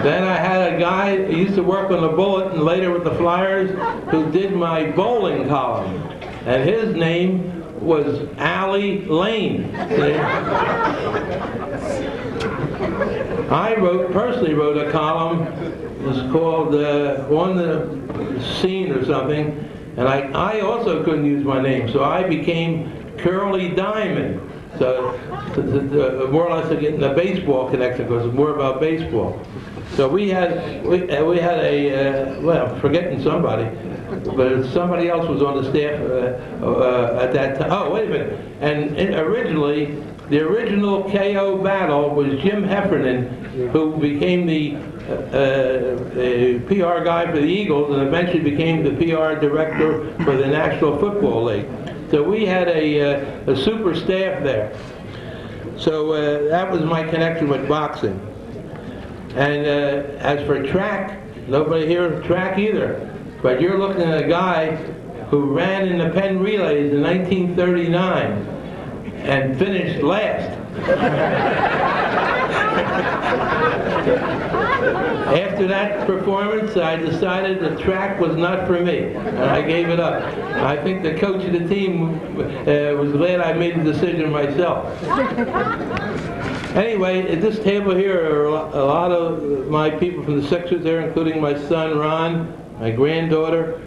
Then I had a guy who used to work on the Bullet and later with the Flyers who did my bowling column. And his name was Allie Lane. See? I personally wrote a column. It was called On the Scene or something. And I also couldn't use my name, so I became Curly Diamond. So more or less getting the baseball connection because it's more about baseball. So we had a well, forgetting somebody, but somebody else was on the staff at that time. Oh, wait a minute. And originally, the original KO Battle was Jim Heffernan, who became the PR guy for the Eagles and eventually became the PR director for the National Football League. So we had a super staff there. So that was my connection with boxing. And as for track, nobody here track either. But you're looking at a guy who ran in the Penn Relays in 1939 and finished last. After that performance, I decided the track was not for me, and I gave it up. I think the coach of the team was glad I made the decision myself. Anyway, at this table here are a lot of my people from the Sixers there, including my son Ron, my granddaughter.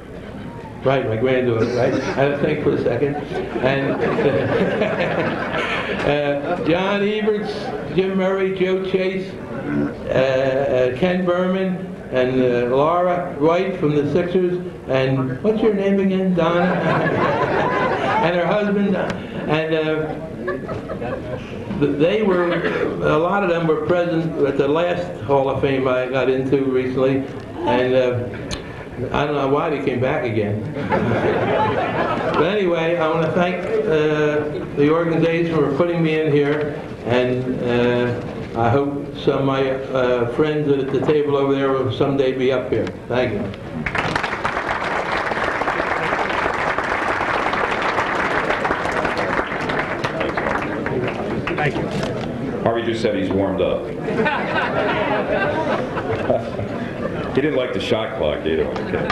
Right, my granddaughter, right? I had to think for a second. And John Eberts, Jim Murray, Joe Chase, Ken Berman, and Laura White from the Sixers, and what's your name again, Donna? And her husband, and they were, a lot of them were present at the last Hall of Fame I got into recently, and I don't know why they came back again. But anyway, I want to thank the organization for putting me in here, and I hope some of my friends at the table over there will someday be up here. Thank you. Thank you. Harvey just said he's warmed up. He didn't like the shot clock either. Okay.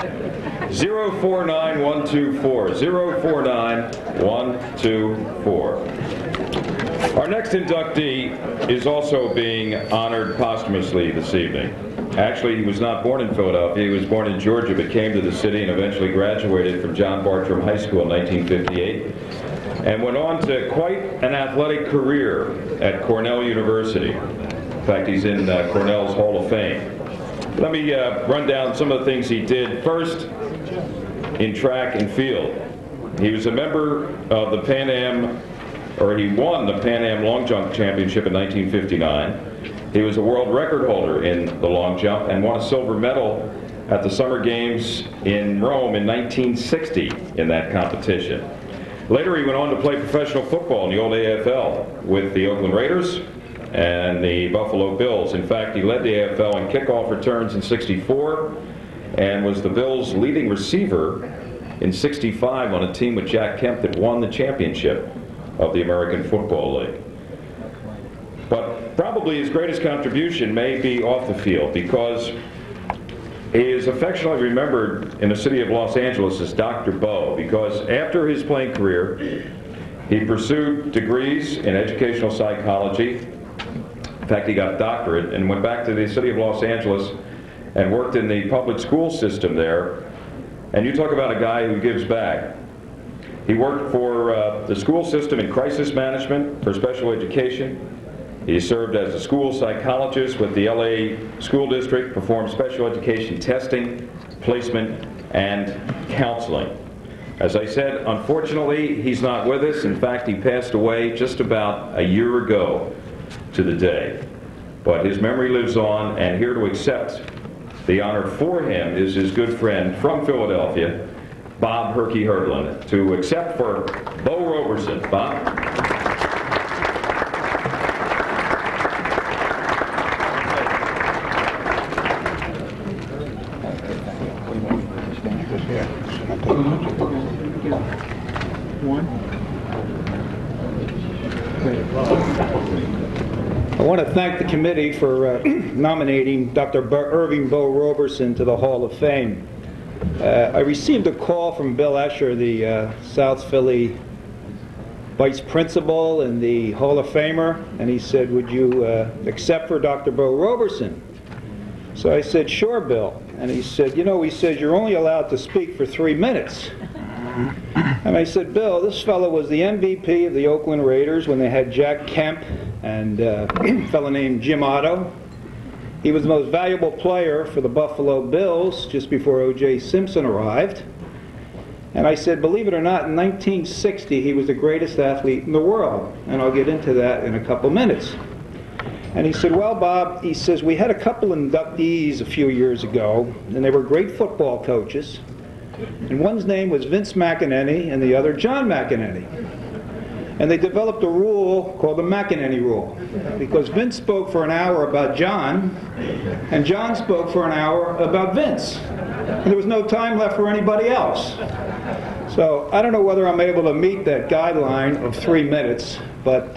049124. 049124. Our next inductee is also being honored posthumously this evening. Actually, he was not born in Philadelphia. He was born in Georgia, but came to the city and eventually graduated from John Bartram High School in 1958. And went on to quite an athletic career at Cornell University. In fact, he's in Cornell's Hall of Fame. Let me run down some of the things he did. First, in track and field. He was a member of the Pan Am, or he won the Pan Am Long Jump Championship in 1959. He was a world record holder in the long jump and won a silver medal at the Summer Games in Rome in 1960 in that competition. Later, he went on to play professional football in the old AFL with the Oakland Raiders and the Buffalo Bills. In fact, he led the AFL in kickoff returns in '64 and was the Bills' leading receiver in '65 on a team with Jack Kemp that won the championship of the American Football League. But probably his greatest contribution may be off the field, because he is affectionately remembered in the city of Los Angeles as Dr. Bo, because after his playing career, he pursued degrees in educational psychology. In fact, he got a doctorate and went back to the city of Los Angeles and worked in the public school system there. And you talk about a guy who gives back. He worked for the school system in crisis management for special education. He served as a school psychologist with the LA School District, performed special education testing, placement, and counseling. As I said, unfortunately, he's not with us. In fact, he passed away just about a year ago to the day. But his memory lives on, and here to accept the honor for him is his good friend from Philadelphia, Bob Herky Hurdlin, to accept for Bo Roberson. Bob? I want to thank the committee for nominating Dr. Irving Bo Roberson to the Hall of Fame. I received a call from Bill Escher, the South Philly vice principal and the Hall of Famer, and he said, would you accept for Dr. Bo Roberson? So I said, sure, Bill. And he said, you know, he says you're only allowed to speak for 3 minutes. And I said, Bill, this fellow was the MVP of the Oakland Raiders when they had Jack Kemp and a fellow named Jim Otto. He was the most valuable player for the Buffalo Bills just before O.J. Simpson arrived. And I said, believe it or not, in 1960 he was the greatest athlete in the world. And I'll get into that in a couple minutes. And he said, well, Bob, he says, we had a couple inductees a few years ago, and they were great football coaches. And one's name was Vince Mackanine and the other John Mackanine. And they developed a rule called the Mackanine rule, because Vince spoke for an hour about John, and John spoke for an hour about Vince. And there was no time left for anybody else. So I don't know whether I'm able to meet that guideline of 3 minutes, but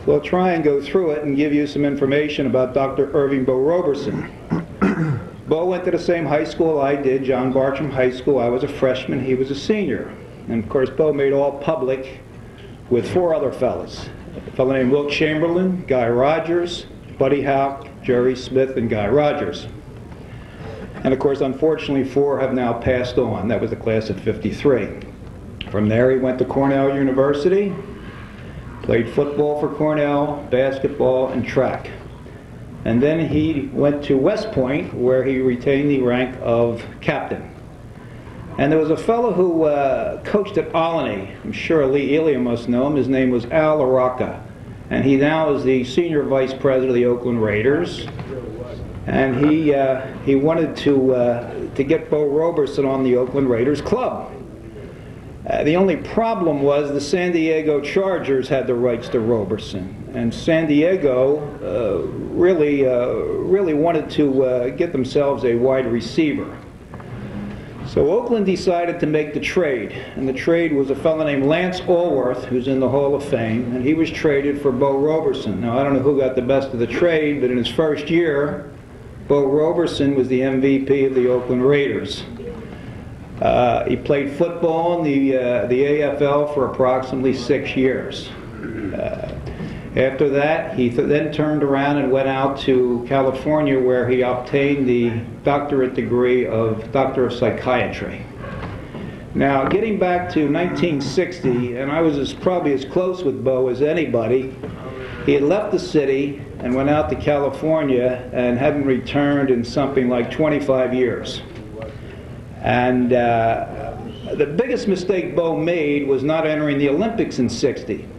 we'll try and go through it and give you some information about Dr. Irving Bo Roberson. Bo went to the same high school I did, John Bartram High School. I was a freshman, he was a senior. And of course, Bo made all public with 4 other fellas. A fellow named Wilt Chamberlain, Guy Rogers, Buddy Houck, Jerry Smith, and Guy Rogers. And of course, unfortunately, 4 have now passed on. That was the class of '53. From there, he went to Cornell University, played football for Cornell, basketball, and track. And then he went to West Point, where he retained the rank of captain. And there was a fellow who coached at Olney. I'm sure Lee Elia must know him. His name was Al LaRocca. And he now is the senior vice president of the Oakland Raiders. And he wanted to get Bo Roberson on the Oakland Raiders club. The only problem was the San Diego Chargers had the rights to Roberson. And San Diego really wanted to get themselves a wide receiver. So Oakland decided to make the trade, and the trade was a fellow named Lance Allworth, who's in the Hall of Fame, and he was traded for Bo Roberson. Now, I don't know who got the best of the trade, but in his first year, Bo Roberson was the MVP of the Oakland Raiders. He played football in the AFL for approximately 6 years. After that, he then turned around and went out to California, where he obtained the doctorate degree of Doctor of Psychiatry. Now, getting back to 1960, and I was probably as close with Bo as anybody, he had left the city and went out to California and hadn't returned in something like 25 years. And the biggest mistake Bo made was not entering the Olympics in '60.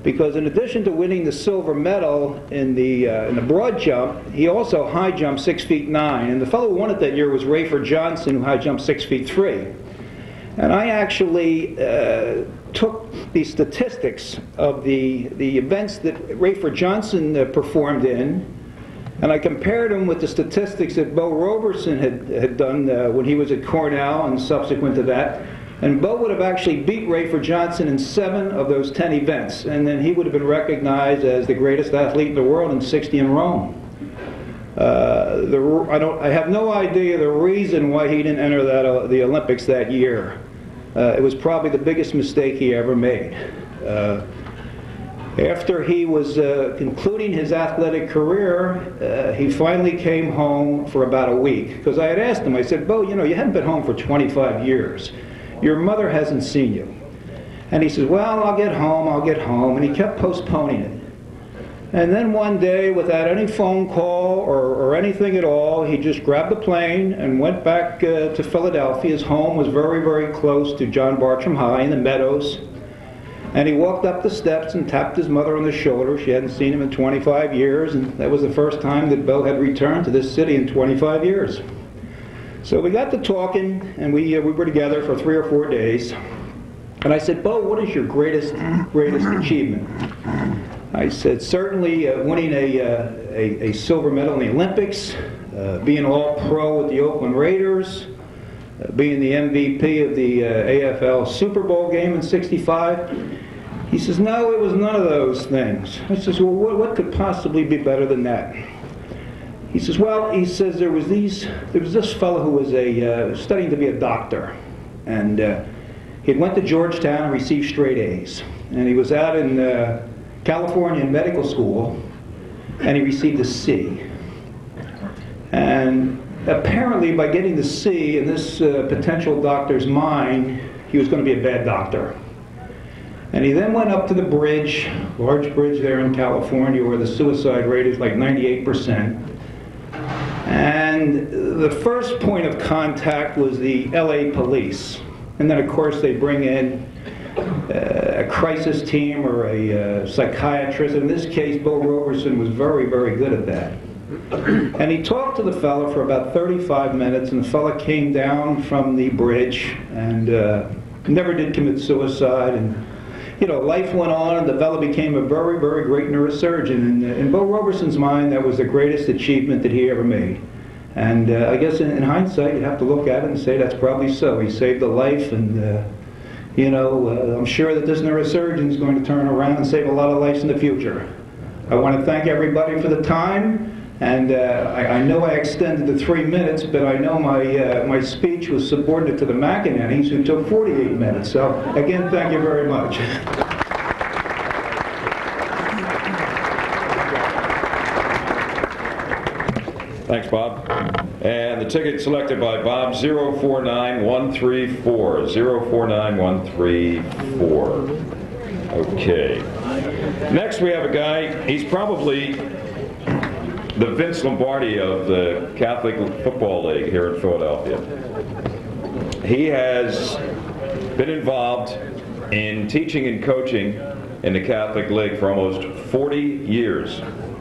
Because in addition to winning the silver medal in the broad jump, he also high jumped 6'9". And the fellow who won it that year was Rayford Johnson, who high jumped 6'3". And I actually took the statistics of the events that Rayford Johnson performed in, and I compared them with the statistics that Bo Roberson had done when he was at Cornell and subsequent to that. And Bo would have actually beat Rayford Johnson in 7 of those 10 events, and then he would have been recognized as the greatest athlete in the world in 60 in Rome. I have no idea the reason why he didn't enter the Olympics that year. It was probably the biggest mistake he ever made. After he was concluding his athletic career, he finally came home for about a week. Because I had asked him, I said, Bo, you know, you haven't been home for 25 years. Your mother hasn't seen you. And he said, well, I'll get home. And he kept postponing it. And then one day, without any phone call or anything at all, he just grabbed the plane and went back to Philadelphia. His home was very, very close to John Bartram High in the Meadows. And he walked up the steps and tapped his mother on the shoulder. She hadn't seen him in 25 years, and that was the first time that Bo had returned to this city in 25 years. So we got to talking, and we were together for 3 or 4 days. And I said, Bo, what is your greatest achievement? I said, certainly winning a silver medal in the Olympics, being all-pro with the Oakland Raiders, being the MVP of the AFL Super Bowl game in '65. He says, no, it was none of those things. I says, well, what could possibly be better than that? He says, well, he says, there was this fellow who was studying to be a doctor. And he went to Georgetown and received straight A's. And he was out in California in medical school, and he received a C. And apparently, by getting the C in this potential doctor's mind, he was going to be a bad doctor. And he then went up to the bridge, large bridge there in California, where the suicide rate is like 98%. And the first point of contact was the LA police. And then, of course, they bring in a crisis team or a psychiatrist. In this case, Bo Roberson was very, very good at that. And he talked to the fellow for about 35 minutes, and the fellow came down from the bridge and never did commit suicide. And, you know, life went on, and the fellow became a very, very great neurosurgeon. And in Bo Roberson's mind, that was the greatest achievement that he ever made. And I guess in hindsight, you'd have to look at it and say that's probably so. He saved a life, and you know, I'm sure that this neurosurgeon is going to turn around and save a lot of lives in the future. I want to thank everybody for the time. And I know I extended to 3 minutes, but I know my speech was subordinate to the Mackanines, who took 48 minutes. So, again, thank you very much. Thanks, Bob. And the ticket selected by Bob, 049134. 049134. Okay. Next, we have a guy, he's probably the Vince Lombardi of the Catholic Football League here in Philadelphia. He has been involved in teaching and coaching in the Catholic League for almost 40 years.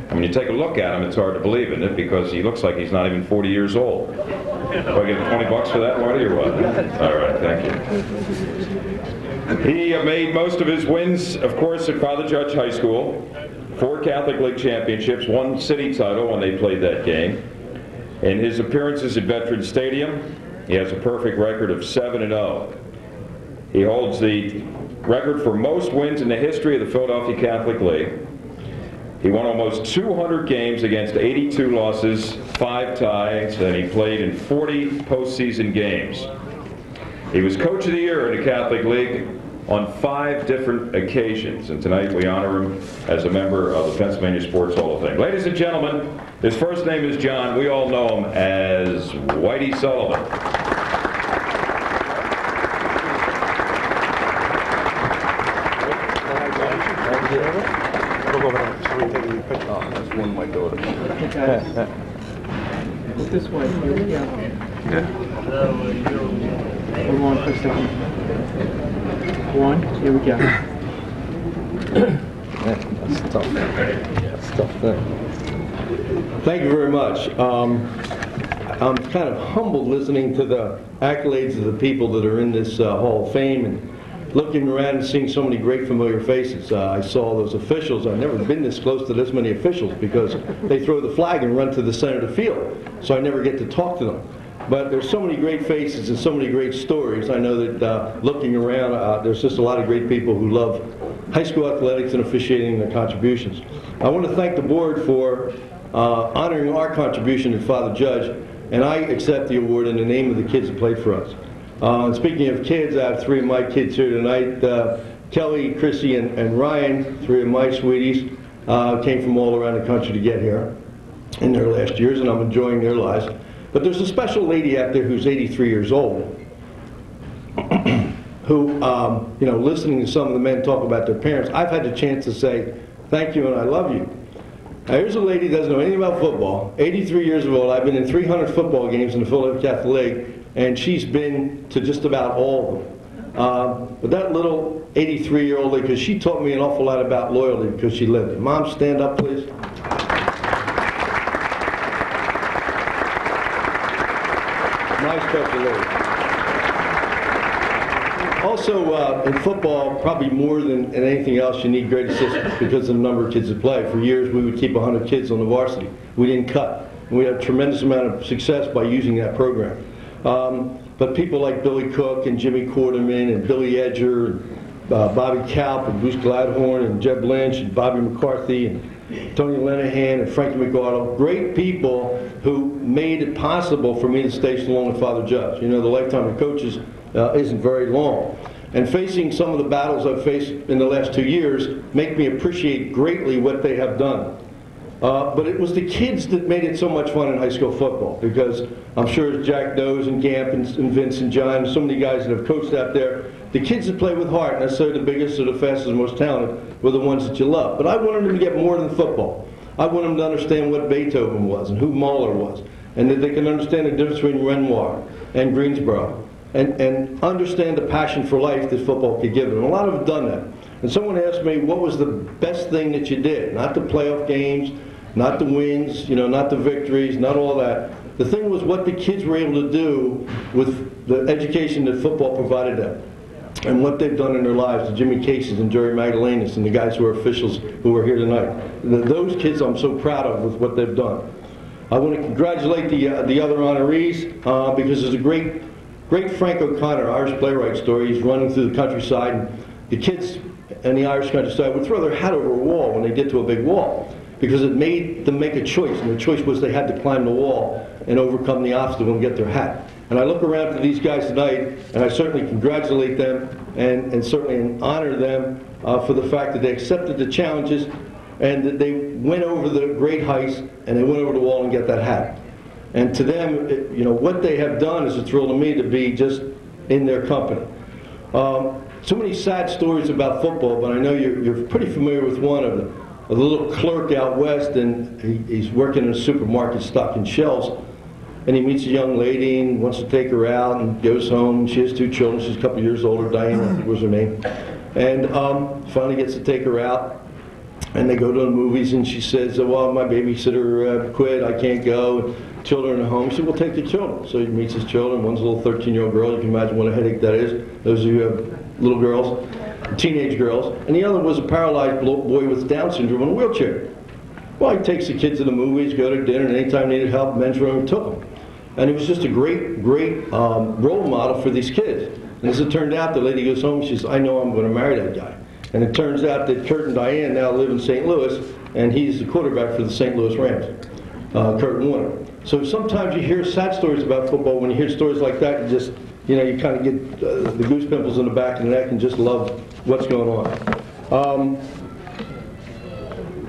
I mean, you take a look at him, it's hard to believe, isn't it? Because he looks like he's not even 40 years old. Do I get $20 for that, Marty, or what? All right, thank you. He made most of his wins, of course, at Father Judge High School. 4 Catholic League championships, 1 city title when they played that game. In his appearances at Veterans Stadium, he has a perfect record of 7-0. He holds the record for most wins in the history of the Philadelphia Catholic League. He won almost 200 games against 82 losses, 5 ties, and he played in 40 postseason games. He was Coach of the Year in the Catholic League on 5 different occasions, and tonight we honor him as a member of the Pennsylvania Sports Hall of Fame. Ladies and gentlemen, his first name is John. We all know him as Whitey Sullivan. That's one of my daughters. This way, here we go. Yeah. Hold on for a second. 1, here we go. That's tough. That's tough thing. Thank you very much. I'm kind of humbled listening to the accolades of the people that are in this Hall of Fame, and looking around and seeing so many great familiar faces. I saw those officials. I've never been this close to this many officials because they throw the flag and run to the center of the field, so I never get to talk to them. But there's so many great faces and so many great stories. I know that looking around, there's just a lot of great people who love high school athletics and officiating and their contributions. I want to thank the board for honoring our contribution to Father Judge, and I accept the award in the name of the kids that played for us. And speaking of kids, I have 3 of my kids here tonight. Kelly, Chrissy, and Ryan, 3 of my sweeties, came from all around the country to get here in their last years, and I'm enjoying their lives. But there's a special lady out there who's 83 years old, who, you know, listening to some of the men talk about their parents, I've had the chance to say, thank you and I love you. Now, here's a lady who doesn't know anything about football, 83 years old. I've been in 300 football games in the Philadelphia Catholic League, and she's been to just about all of them. But that little 83-year-old lady, because she taught me an awful lot about loyalty because she lived it. Mom, stand up, please. My special lady. Also, in football, probably more than anything else, you need great assistance because of the number of kids that play. For years, we would keep 100 kids on the varsity. We didn't cut. And we had a tremendous amount of success by using that program. But people like Billy Cook and Jimmy Quarterman and Billy Edger and Bobby Kalp and Bruce Gladhorn and Jeb Lynch and Bobby McCarthy and Tony Lenahan and Frankie McArdle, great people who made it possible for me to stay so long with Father Judge. You know, the lifetime of coaches isn't very long. And facing some of the battles I've faced in the last 2 years make me appreciate greatly what they have done. But it was the kids that made it so much fun in high school football, because I'm sure Jack knows, and Gamp and Vince and John, so many guys that have coached out there, the kids that play with heart, not necessarily the biggest or the fastest or most talented, were the ones that you love. But I wanted them to get more than football. I wanted them to understand what Beethoven was and who Mahler was, and that they can understand the difference between Renoir and Greensboro, and understand the passion for life that football could give them. And a lot of them have done that. And someone asked me, what was the best thing that you did? Not the playoff games, not the wins, you know, not the victories, not all that. The thing was what the kids were able to do with the education that football provided them, and what they've done in their lives, the Jimmy Cases and Jerry Magdalenas and the guys who are officials who are here tonight. Those kids I'm so proud of with what they've done. I want to congratulate the other honorees because there's a great Frank O'Connor, Irish playwright story. He's running through the countryside, and the kids in the Irish countryside would throw their hat over a wall when they get to a big wall, because it made them make a choice, and the choice was they had to climb the wall and overcome the obstacle and get their hat. And I look around to these guys tonight, and I certainly congratulate them and certainly honor them for the fact that they accepted the challenges and that they went over the great heights and they went over the wall and get that hat. And to them, you know, what they have done is a thrill to me to be just in their company. So many sad stories about football, but I know you're pretty familiar with one of them. A little clerk out west, and he's working in a supermarket stocking shelves, and he meets a young lady and wants to take her out and goes home. She has 2 children. She's a couple years older. Diane, I think was her name. And finally gets to take her out, and they go to the movies, and she says, well, my babysitter quit. I can't go. Children are home. He said, well, take the children. So he meets his children. One's a little 13-year-old girl. You can imagine what a headache that is. Those of you who have little girls, teenage girls. And the other was a paralyzed boy with Down syndrome in a wheelchair. Well, he takes the kids to the movies, go to dinner, and anytime they needed help, men's room, he took them. And he was just a great role model for these kids. And as it turned out, the lady goes home, she says, I know I'm going to marry that guy. And it turns out that Kurt and Diane now live in St. Louis, and he's the quarterback for the St. Louis Rams, Kurt Warner. So sometimes you hear sad stories about football. When you hear stories like that, you just, you know, you kind of get the goose pimples in the back of the neck and just love what's going on.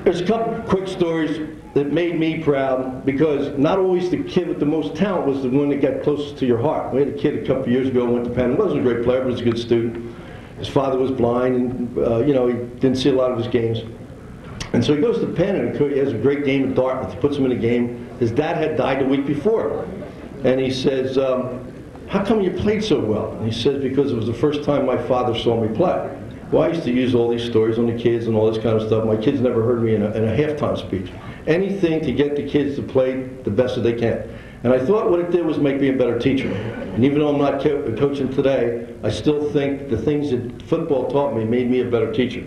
There's a couple quick stories that made me proud, because not always the kid with the most talent was the one that got closest to your heart. We had a kid a couple years ago who went to Penn. He wasn't a great player, but he was a good student. His father was blind, and you know, he didn't see a lot of his games. And so he goes to Penn, and he has a great game at Dartmouth. He puts him in a game. His dad had died the week before. And he says, how come you played so well? And he says, because it was the first time my father saw me play. Well, I used to use all these stories on the kids and all this kind of stuff. My kids never heard me in a halftime speech. Anything to get the kids to play the best that they can. And I thought what it did was make me a better teacher. And even though I'm not coaching today, I still think the things that football taught me made me a better teacher.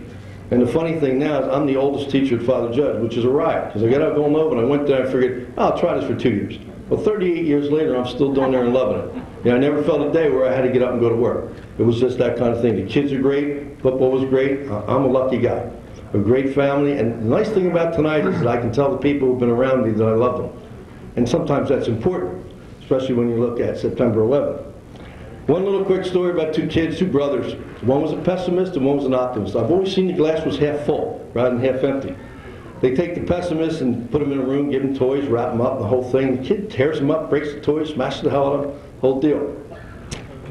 And the funny thing now is I'm the oldest teacher at Father Judge, which is a riot, because I got out of Villanova and I went there and I figured, oh, I'll try this for 2 years. Well, 38 years later, I'm still doing there and loving it. You know, I never felt a day where I had to get up and go to work. It was just that kind of thing. The kids are great, football was great, I'm a lucky guy. A great family, and the nice thing about tonight is that I can tell the people who've been around me that I love them. And sometimes that's important, especially when you look at September 11th. One little quick story about two kids, two brothers. One was a pessimist and one was an optimist. I've always seen the glass was half full rather than half empty. They take the pessimist and put him in a room, give him toys, wrap him up, the whole thing. The kid tears him up, breaks the toys, smashes the hell out of him, whole deal.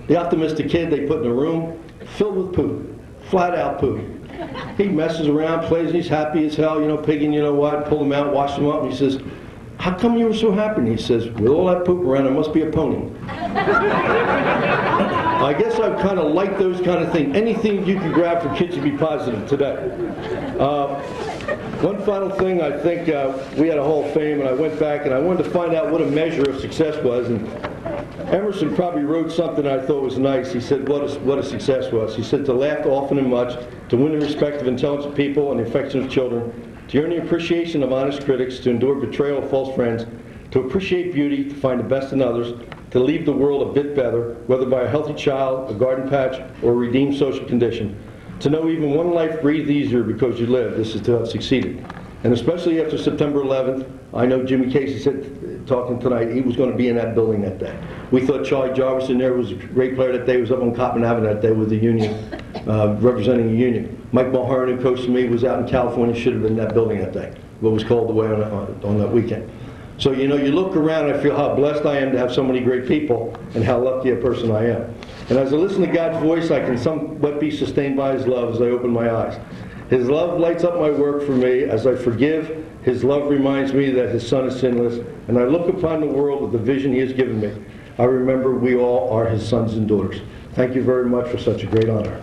The optimistic kid they put in a room filled with poo, flat out poo. He messes around, plays, he's happy as hell, you know, Piggy, you know what, pull him out, wash him up, and he says, how come you were so happy? And he says, with all that poop around, there must be a pony. I guess I kind of like those kind of things. Anything you can grab for kids to be positive today. One final thing, I think we had a Hall of Fame, and I went back and I wanted to find out what a measure of success was. And Emerson probably wrote something I thought was nice. He said what a success was. He said to laugh often and much, to win the respect of intelligent people and the affection of children, to earn the appreciation of honest critics, to endure betrayal of false friends, to appreciate beauty, to find the best in others, to leave the world a bit better, whether by a healthy child, a garden patch, or a redeemed social condition. To know even one life breathed easier because you lived, this is to have succeeded. And especially after September 11th, I know Jimmy Casey said, talking tonight, he was going to be in that building that day. We thought Charlie Jarvis in there was a great player that day. He was up on Coppin Avenue that day with the union, representing the union. Mike Mulhern, who coached me, was out in California, should have been in that building that day, but was called away on that weekend. So, you know, you look around and I feel how blessed I am to have so many great people and how lucky a person I am. And as I listen to God's voice, I can somewhat be sustained by His love as I open my eyes. His love lights up my work for me. As I forgive, His love reminds me that His Son is sinless. And I look upon the world with the vision He has given me. I remember we all are His sons and daughters. Thank you very much for such a great honor.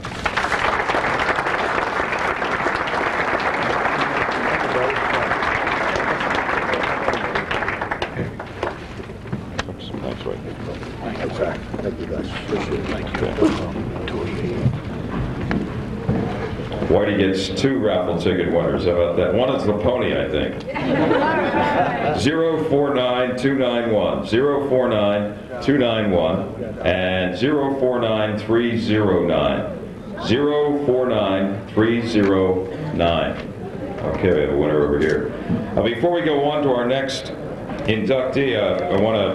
Whitey gets 2 raffle ticket winners. How about that? One is the pony, I think. 049291, 049291, and 049309. 049309. Okay, we have a winner over here. Before we go on to our next inductee, I want to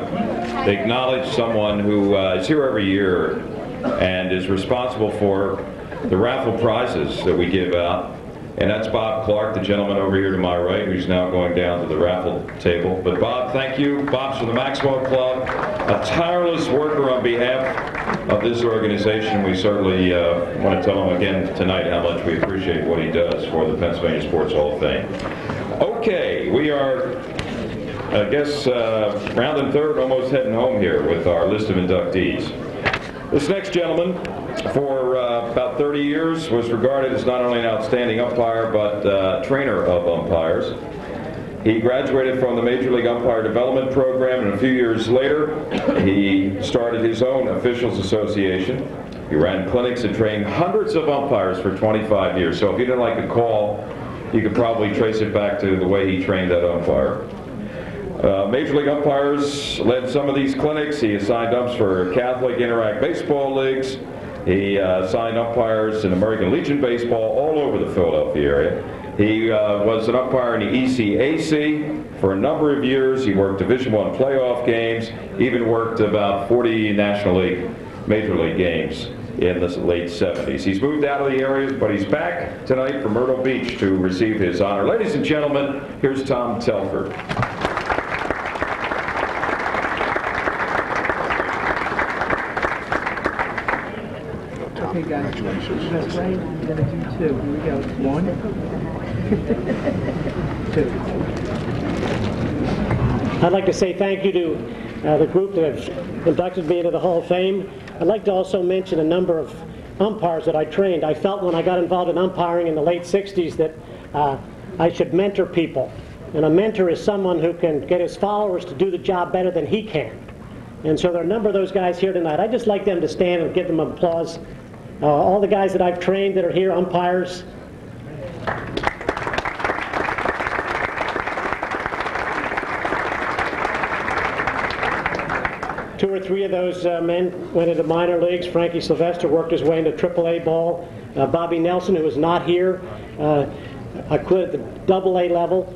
acknowledge someone who is here every year and is responsible for the raffle prizes that we give out. And that's Bob Clark, the gentleman over here to my right, who's now going down to the raffle table. But Bob, thank you. Bob's from the Maxwell Club, a tireless worker on behalf of this organization. We certainly want to tell him again tonight how much we appreciate what he does for the Pennsylvania Sports Hall of Fame. Okay, we are, I guess, rounding third, almost heading home here with our list of inductees. This next gentleman, for about 30 years, was regarded as not only an outstanding umpire, but trainer of umpires. He graduated from the Major League Umpire Development Program, and a few years later, he started his own officials association. He ran clinics and trained hundreds of umpires for 25 years. So if you didn't like a call, you could probably trace it back to the way he trained that umpire. Major League umpires led some of these clinics. He assigned umps for Catholic Interact Baseball Leagues. He assigned umpires in American Legion Baseball all over the Philadelphia area. He was an umpire in the ECAC for a number of years. He worked Division I playoff games, even worked about 40 National League Major League games in the late 70s. He's moved out of the area, but he's back tonight from Myrtle Beach to receive his honor. Ladies and gentlemen, here's Tom Telford. Okay, guys. That's right. We're going to do 2. Here we go. 1, 2. I'd like to say thank you to the group that have inducted me into the Hall of Fame. I'd like to also mention a number of umpires that I trained. I felt when I got involved in umpiring in the late 60s that I should mentor people. And a mentor is someone who can get his followers to do the job better than he can. And so there are a number of those guys here tonight. I'd just like them to stand and give them applause. All the guys that I've trained that are here, umpires. Two or three of those men went into minor leagues. Frankie Sylvester worked his way into AAA ball. Bobby Nelson, who was not here, I quit at the AA level.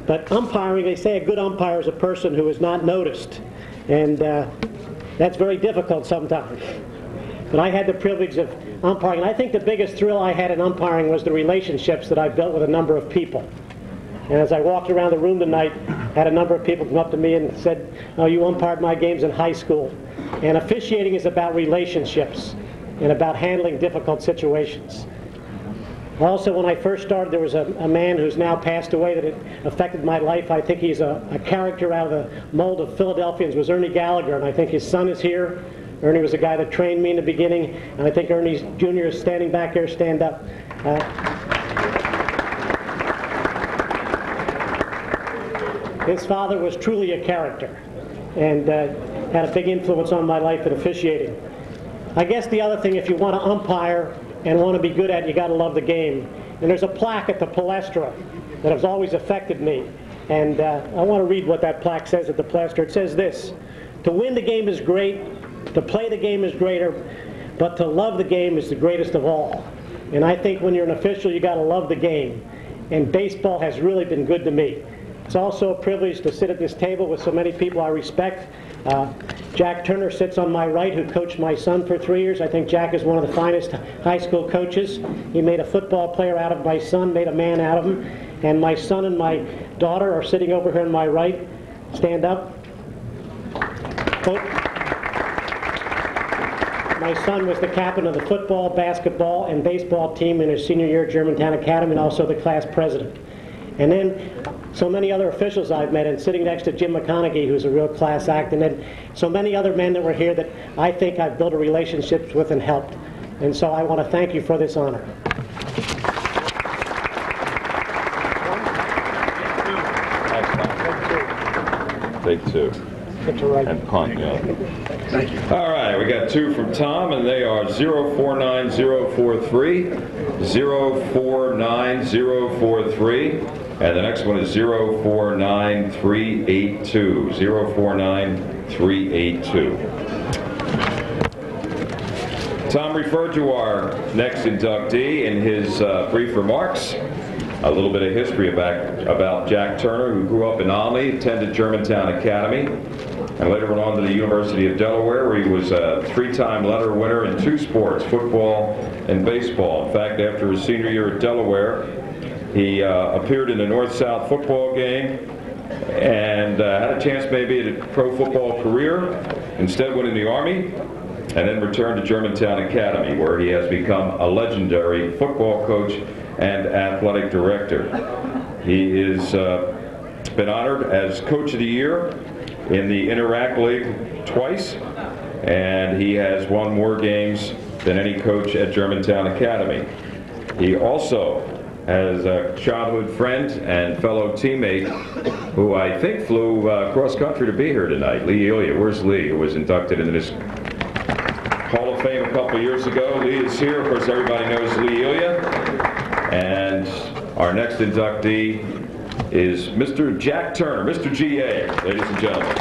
But umpiring, they say a good umpire is a person who is not noticed. And that's very difficult sometimes. But I had the privilege of umpiring. And I think the biggest thrill I had in umpiring was the relationships that I built with a number of people. And as I walked around the room tonight, I had a number of people come up to me and said, "Oh, you umpired my games in high school." And officiating is about relationships and about handling difficult situations. Also, when I first started, there was a man who's now passed away that it affected my life. I think he's a character out of the mold of Philadelphians, was Ernie Gallagher, and I think his son is here. Ernie was a guy that trained me in the beginning, and I think Ernie Jr. is standing back here. Stand up. His father was truly a character and had a big influence on my life in officiating. I guess the other thing, if you want to umpire and want to be good at it, you got to love the game. And there's a plaque at the Palestra that has always affected me. And I want to read what that plaque says at the Palestra. It says this: "To win the game is great, to play the game is greater, but to love the game is the greatest of all." And I think when you're an official, you got to love the game. And baseball has really been good to me. It's also a privilege to sit at this table with so many people I respect. Jack Turner sits on my right, who coached my son for 3 years. I think Jack is one of the finest high school coaches. He made a football player out of my son, made a man out of him. And my son and my daughter are sitting over here on my right. Stand up. My son was the captain of the football, basketball, and baseball team in his senior year at Germantown Academy, and also the class president. And then so many other officials I've met, and sitting next to Jim McConaughey, who's a real class act, and then so many other men that were here that I think I've built a relationship with and helped. And so I want to thank you for this honor. Take two. And punt, yeah. Thank you. All right, we got two from Tom, and they are 049043, 049043, and the next one is 049382, 049382. Tom referred to our next inductee in his brief remarks. A little bit of history about Jack Turner, who grew up in Olney, attended Germantown Academy, and later went on to the University of Delaware, where he was a three-time letter winner in two sports, football and baseball. In fact, after his senior year at Delaware, he appeared in the North-South football game and had a chance maybe at a pro football career. Instead went in the Army and then returned to Germantown Academy, where he has become a legendary football coach and athletic director. He has been honored as Coach of the Year in the Interact League twice, and he has won more games than any coach at Germantown Academy. He also has a childhood friend and fellow teammate who I think flew cross country to be here tonight, Lilia Worsley, who was inducted into this Hall of Fame a couple years ago. Lee is here. Of course, everybody knows Lilia. And our next inductee is Mr. Jack Turner, Mr. G.A., ladies and gentlemen.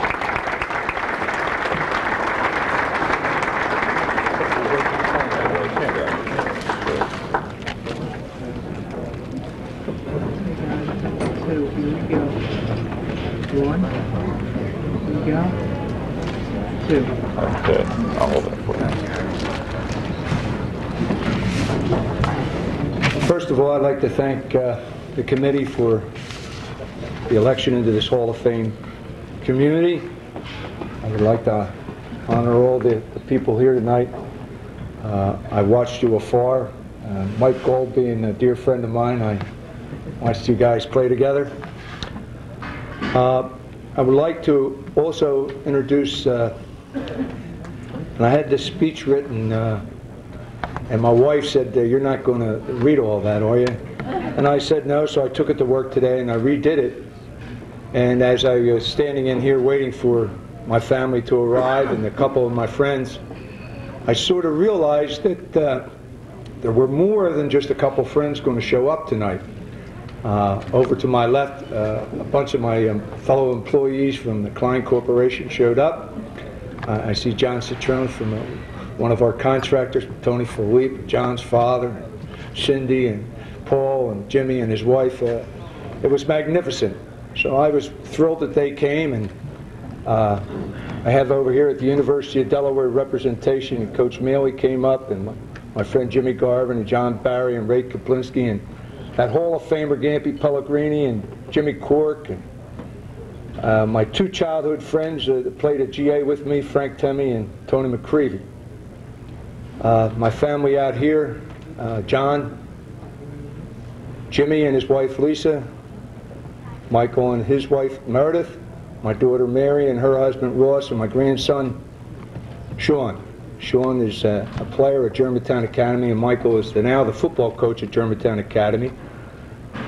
Two, here we go. One, here we go. Two. Okay, I'll hold it for you. First of all, I'd like to thank the committee for the election into this Hall of Fame community. I would like to honor all the people here tonight. I watched you afar. Mike Gold being a dear friend of mine, I watched you guys play together. I would like to also introduce, and I had this speech written, and my wife said, "You're not going to read all that, are you?" And I said no, so I took it to work today and I redid it. And as I was standing in here waiting for my family to arrive and a couple of my friends, I sort of realized that there were more than just a couple friends going to show up tonight. Over to my left, a bunch of my fellow employees from the Klein Corporation showed up. I see John Citrone from one of our contractors, Tony Philippe, John's father, Cindy and Paul and Jimmy and his wife. It was magnificent. So I was thrilled that they came, and I have over here at the University of Delaware representation, and Coach Maley came up, and my friend Jimmy Garvin and John Barry and Ray Kaplinski, and that Hall of Famer Gampy Pellegrini and Jimmy Cork, and my two childhood friends that played at GA with me, Frank Temme and Tony McCreevy. My family out here, John, Jimmy and his wife Lisa, Michael and his wife Meredith, my daughter Mary and her husband Ross, and my grandson Sean. Sean is a player at Germantown Academy, and Michael is now the football coach at Germantown Academy.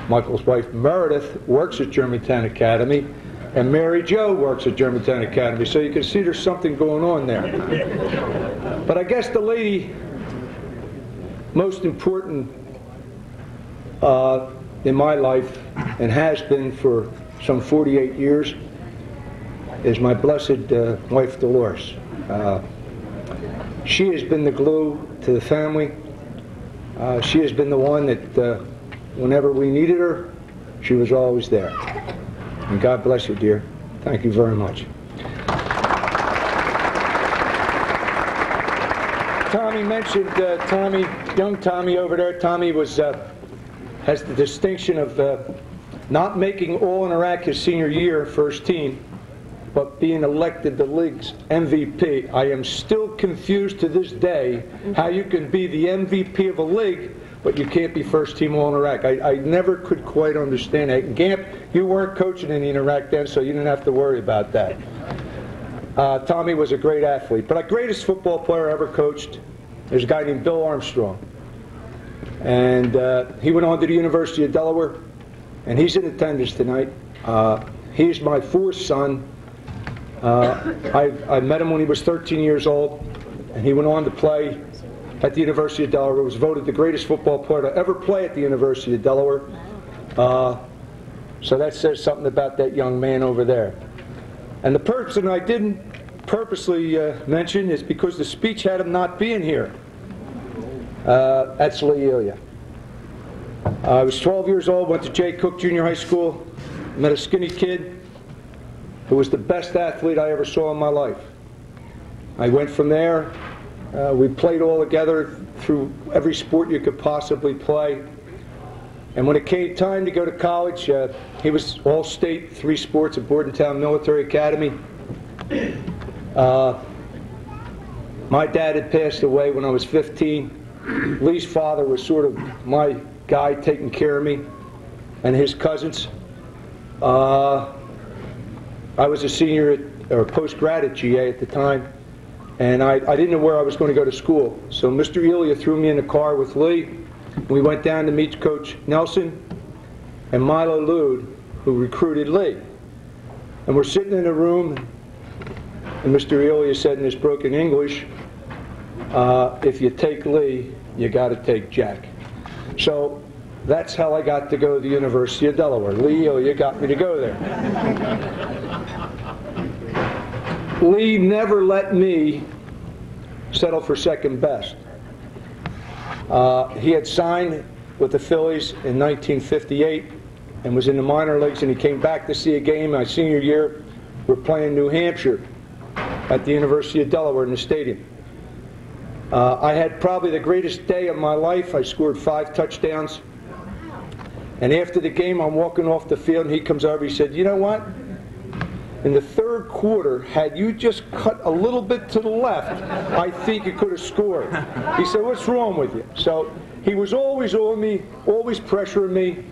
Michael's wife Meredith works at Germantown Academy, and Mary Jo works at Germantown Academy, so you can see there's something going on there. But I guess the lady most important in my life, and has been for some 48 years, is my blessed wife Dolores. She has been the glue to the family. She has been the one that whenever we needed her, she was always there. And God bless you, dear. Thank you very much. Tommy mentioned Tommy, young Tommy over there. Tommy was has the distinction of not making All-Iraq his senior year, first team, but being elected the league's MVP. I am still confused to this day how you can be the MVP of a league, but you can't be first team All-Iraq. I never could quite understand that. Gamp, you weren't coaching in Iraq then, so you didn't have to worry about that. Tommy was a great athlete, but the greatest football player I ever coached is a guy named Bill Armstrong. And he went on to the University of Delaware, and he's in attendance tonight. He's my fourth son. I met him when he was 13 years old, and he went on to play at the University of Delaware. He was voted the greatest football player to ever play at the University of Delaware. So that says something about that young man over there. And the person I didn't purposely mention is because the speech had him not being here. That's Lilia. I was 12 years old, went to Jay Cook Junior High School, met a skinny kid who was the best athlete I ever saw in my life. I went from there. We played all together through every sport you could possibly play. And when it came time to go to college, he was all-state, 3 sports at Bordentown Military Academy. My dad had passed away when I was 15. Lee's father was sort of my guy taking care of me, and his cousins. I was a senior or post-grad at GA at the time, and I didn't know where I was going to go to school. So Mr. Elia threw me in a car with Lee. We went down to meet Coach Nelson and Milo Lude, who recruited Lee. And we're sitting in a room, and Mr. Elia said in his broken English, if you take Lee, you got to take Jack. So that's how I got to go to the University of Delaware. Lee Elia got me to go there. Lee never let me settle for second best. He had signed with the Phillies in 1958 and was in the minor leagues, and he came back to see a game my senior year. We're playing New Hampshire at the University of Delaware in the stadium. I had probably the greatest day of my life. I scored 5 touchdowns. And after the game, I'm walking off the field, and he comes over. He said, you know what? In the third quarter, had you just cut a little bit to the left, I think you could have scored. He said, what's wrong with you? So he was always on me, always pressuring me.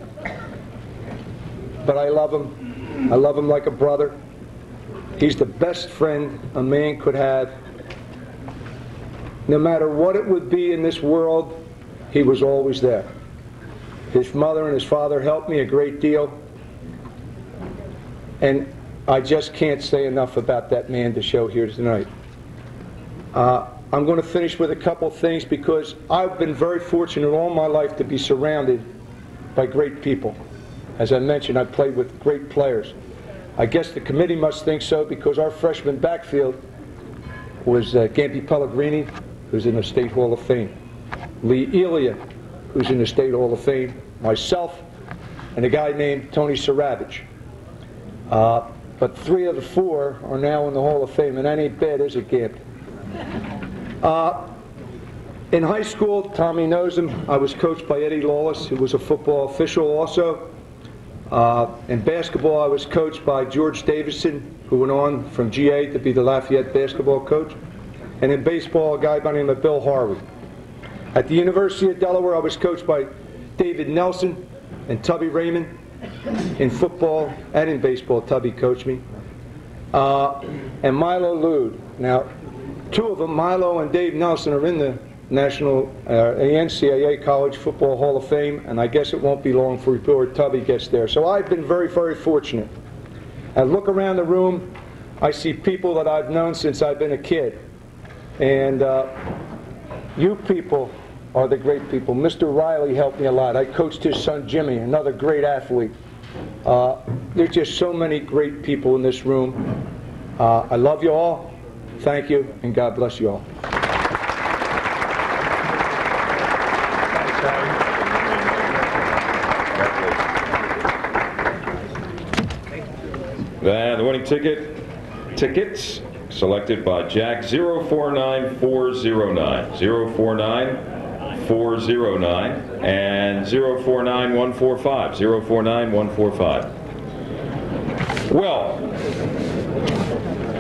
But I love him. I love him like a brother. He's the best friend a man could have. No matter what it would be in this world, he was always there. His mother and his father helped me a great deal. And I just can't say enough about that man to show here tonight. I'm going to finish with a couple things because I've been very fortunate all my life to be surrounded by great people. As I mentioned, I played with great players. I guess the committee must think so because our freshman backfield was Harvey Pollock, who's in the State Hall of Fame, Lilia, who's in the State Hall of Fame, myself, and a guy named Tony Saravich. But 3 of the 4 are now in the Hall of Fame, and that ain't bad, is it, Gant? In high school, Tommy knows him, I was coached by Eddie Lawless, who was a football official also. In basketball, I was coached by George Davison, who went on from GA to be the Lafayette basketball coach. And in baseball, a guy by the name of Bill Harvey. At the University of Delaware, I was coached by David Nelson and Tubby Raymond. In football and in baseball, Tubby coached me. And Milo Lude. Now, 2 of them, Milo and Dave Nelson, are in the NCAA College Football Hall of Fame, and I guess it won't be long before Tubby gets there. So I've been very, very fortunate. I look around the room, I see people that I've known since I've been a kid. And you people are the great people. Mr. Riley helped me a lot. I coached his son Jimmy, another great athlete. There's just so many great people in this room. I love you all. Thank you, and God bless you all. And the winning tickets selected by Jack 049409, 049409, and 049145, 049145. Well,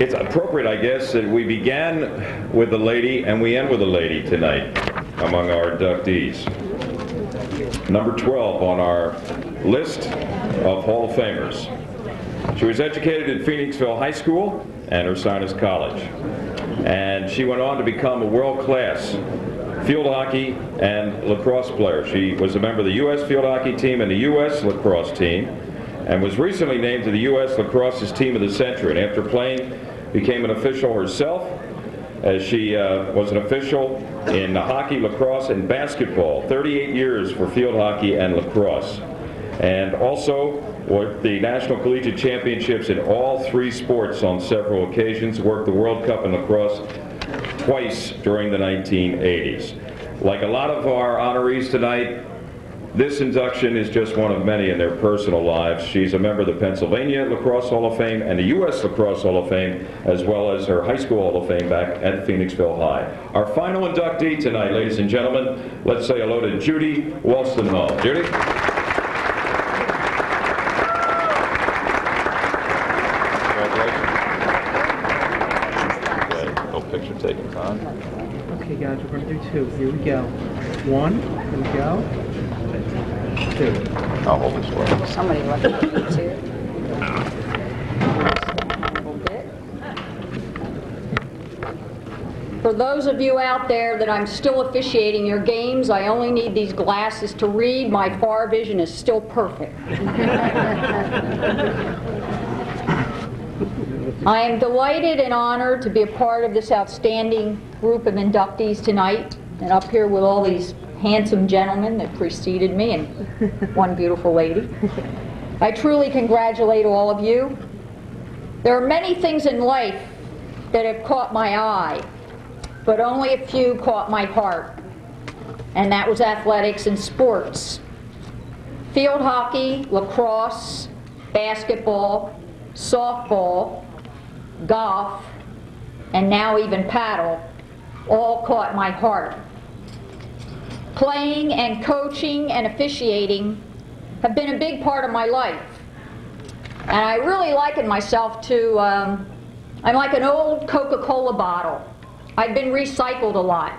it's appropriate, I guess, that we began with a lady and we end with a lady tonight among our inductees. Number 12 on our list of Hall of Famers. She was educated at Phoenixville High School and Ursinus College. And she went on to become a world-class field hockey and lacrosse player. She was a member of the U.S. field hockey team and the U.S. lacrosse team, and was recently named to the U.S. lacrosse's team of the century. And after playing, became an official herself, as she was an official in hockey, lacrosse, and basketball. 38 years for field hockey and lacrosse. And also worked the National Collegiate Championships in all 3 sports on several occasions, worked the World Cup in lacrosse twice during the 1980s. Like a lot of our honorees tonight, this induction is just one of many in their personal lives. She's a member of the Pennsylvania Lacrosse Hall of Fame and the U.S. Lacrosse Hall of Fame, as well as her high school Hall of Fame back at Phoenixville High. Our final inductee tonight, ladies and gentlemen, let's say hello to Judy Wolstenholme. Judy? Picture taking time. Okay, guys, we're going to do 2. Here we go. 1, here we go. 2. I'll hold this way. Somebody left me 2. For those of you out there that I'm still officiating your games, I only need these glasses to read. My far vision is still perfect. I am delighted and honored to be a part of this outstanding group of inductees tonight, and up here with all these handsome gentlemen that preceded me and one beautiful lady. I truly congratulate all of you. There are many things in life that have caught my eye, but only a few caught my heart, and that was athletics and sports. Field hockey, lacrosse, basketball, softball, golf, and now even paddle, all caught my heart. Playing and coaching and officiating have been a big part of my life. And I really liken myself to, I'm like an old Coca-Cola bottle. I've been recycled a lot.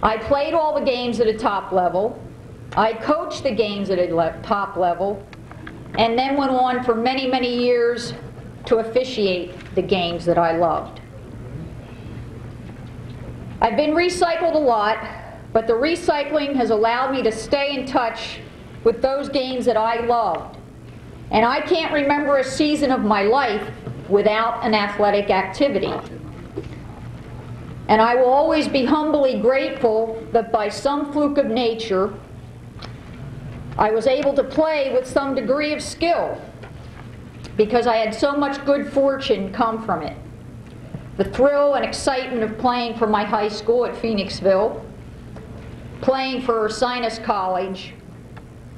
I played all the games at a top level. I coached the games at a top level, and then went on for many, many years to officiate the games that I loved. I've been recycled a lot, but the recycling has allowed me to stay in touch with those games that I loved. And I can't remember a season of my life without an athletic activity. And I will always be humbly grateful that by some fluke of nature, I was able to play with some degree of skill, because I had so much good fortune come from it. The thrill and excitement of playing for my high school at Phoenixville, playing for Ursinus College,